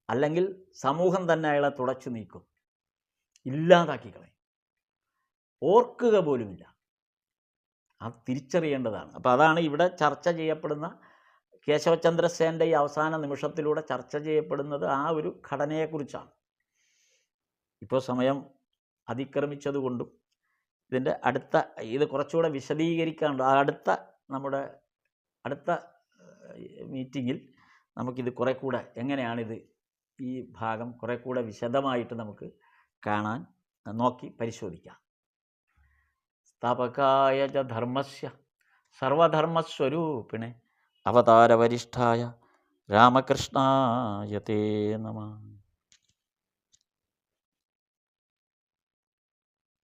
അല്ലെങ്കിൽ സമൂഹം തന്നെ അയാളെ തുടച്ചു നീക്കും, ഇല്ലാതാക്കി കളയും, ഓർക്കുക പോലുമില്ല. അത് തിരിച്ചറിയേണ്ടതാണ്. അപ്പോൾ അതാണ് ഇവിടെ ചർച്ച ചെയ്യപ്പെടുന്ന, കേശവചന്ദ്രസേനൻ്റെ ഈ അവസാന നിമിഷത്തിലൂടെ ചർച്ച ചെയ്യപ്പെടുന്നത് ആ ഒരു ഘടനയെക്കുറിച്ചാണ്. ഇപ്പോൾ സമയം അതിക്രമിച്ചതുകൊണ്ടും ഇതിൻ്റെ ഇത് കുറച്ചുകൂടെ വിശദീകരിക്കാനുണ്ട്. നമ്മുടെ അടുത്ത മീറ്റിങ്ങിൽ നമുക്കിത് കുറെ കൂടെ എങ്ങനെയാണിത്, ഈ ഭാഗം കുറെ കൂടെ വിശദമായിട്ട് നമുക്ക് കാണാൻ നോക്കി പരിശോധിക്കാം. സ്ഥാപകായ ച ധർമ്മസ്യ സർവധർമ്മസ്വരൂപിണേ അവതാരവരിഷ്ഠായ രാമകൃഷ്ണായ തേ നമഃ.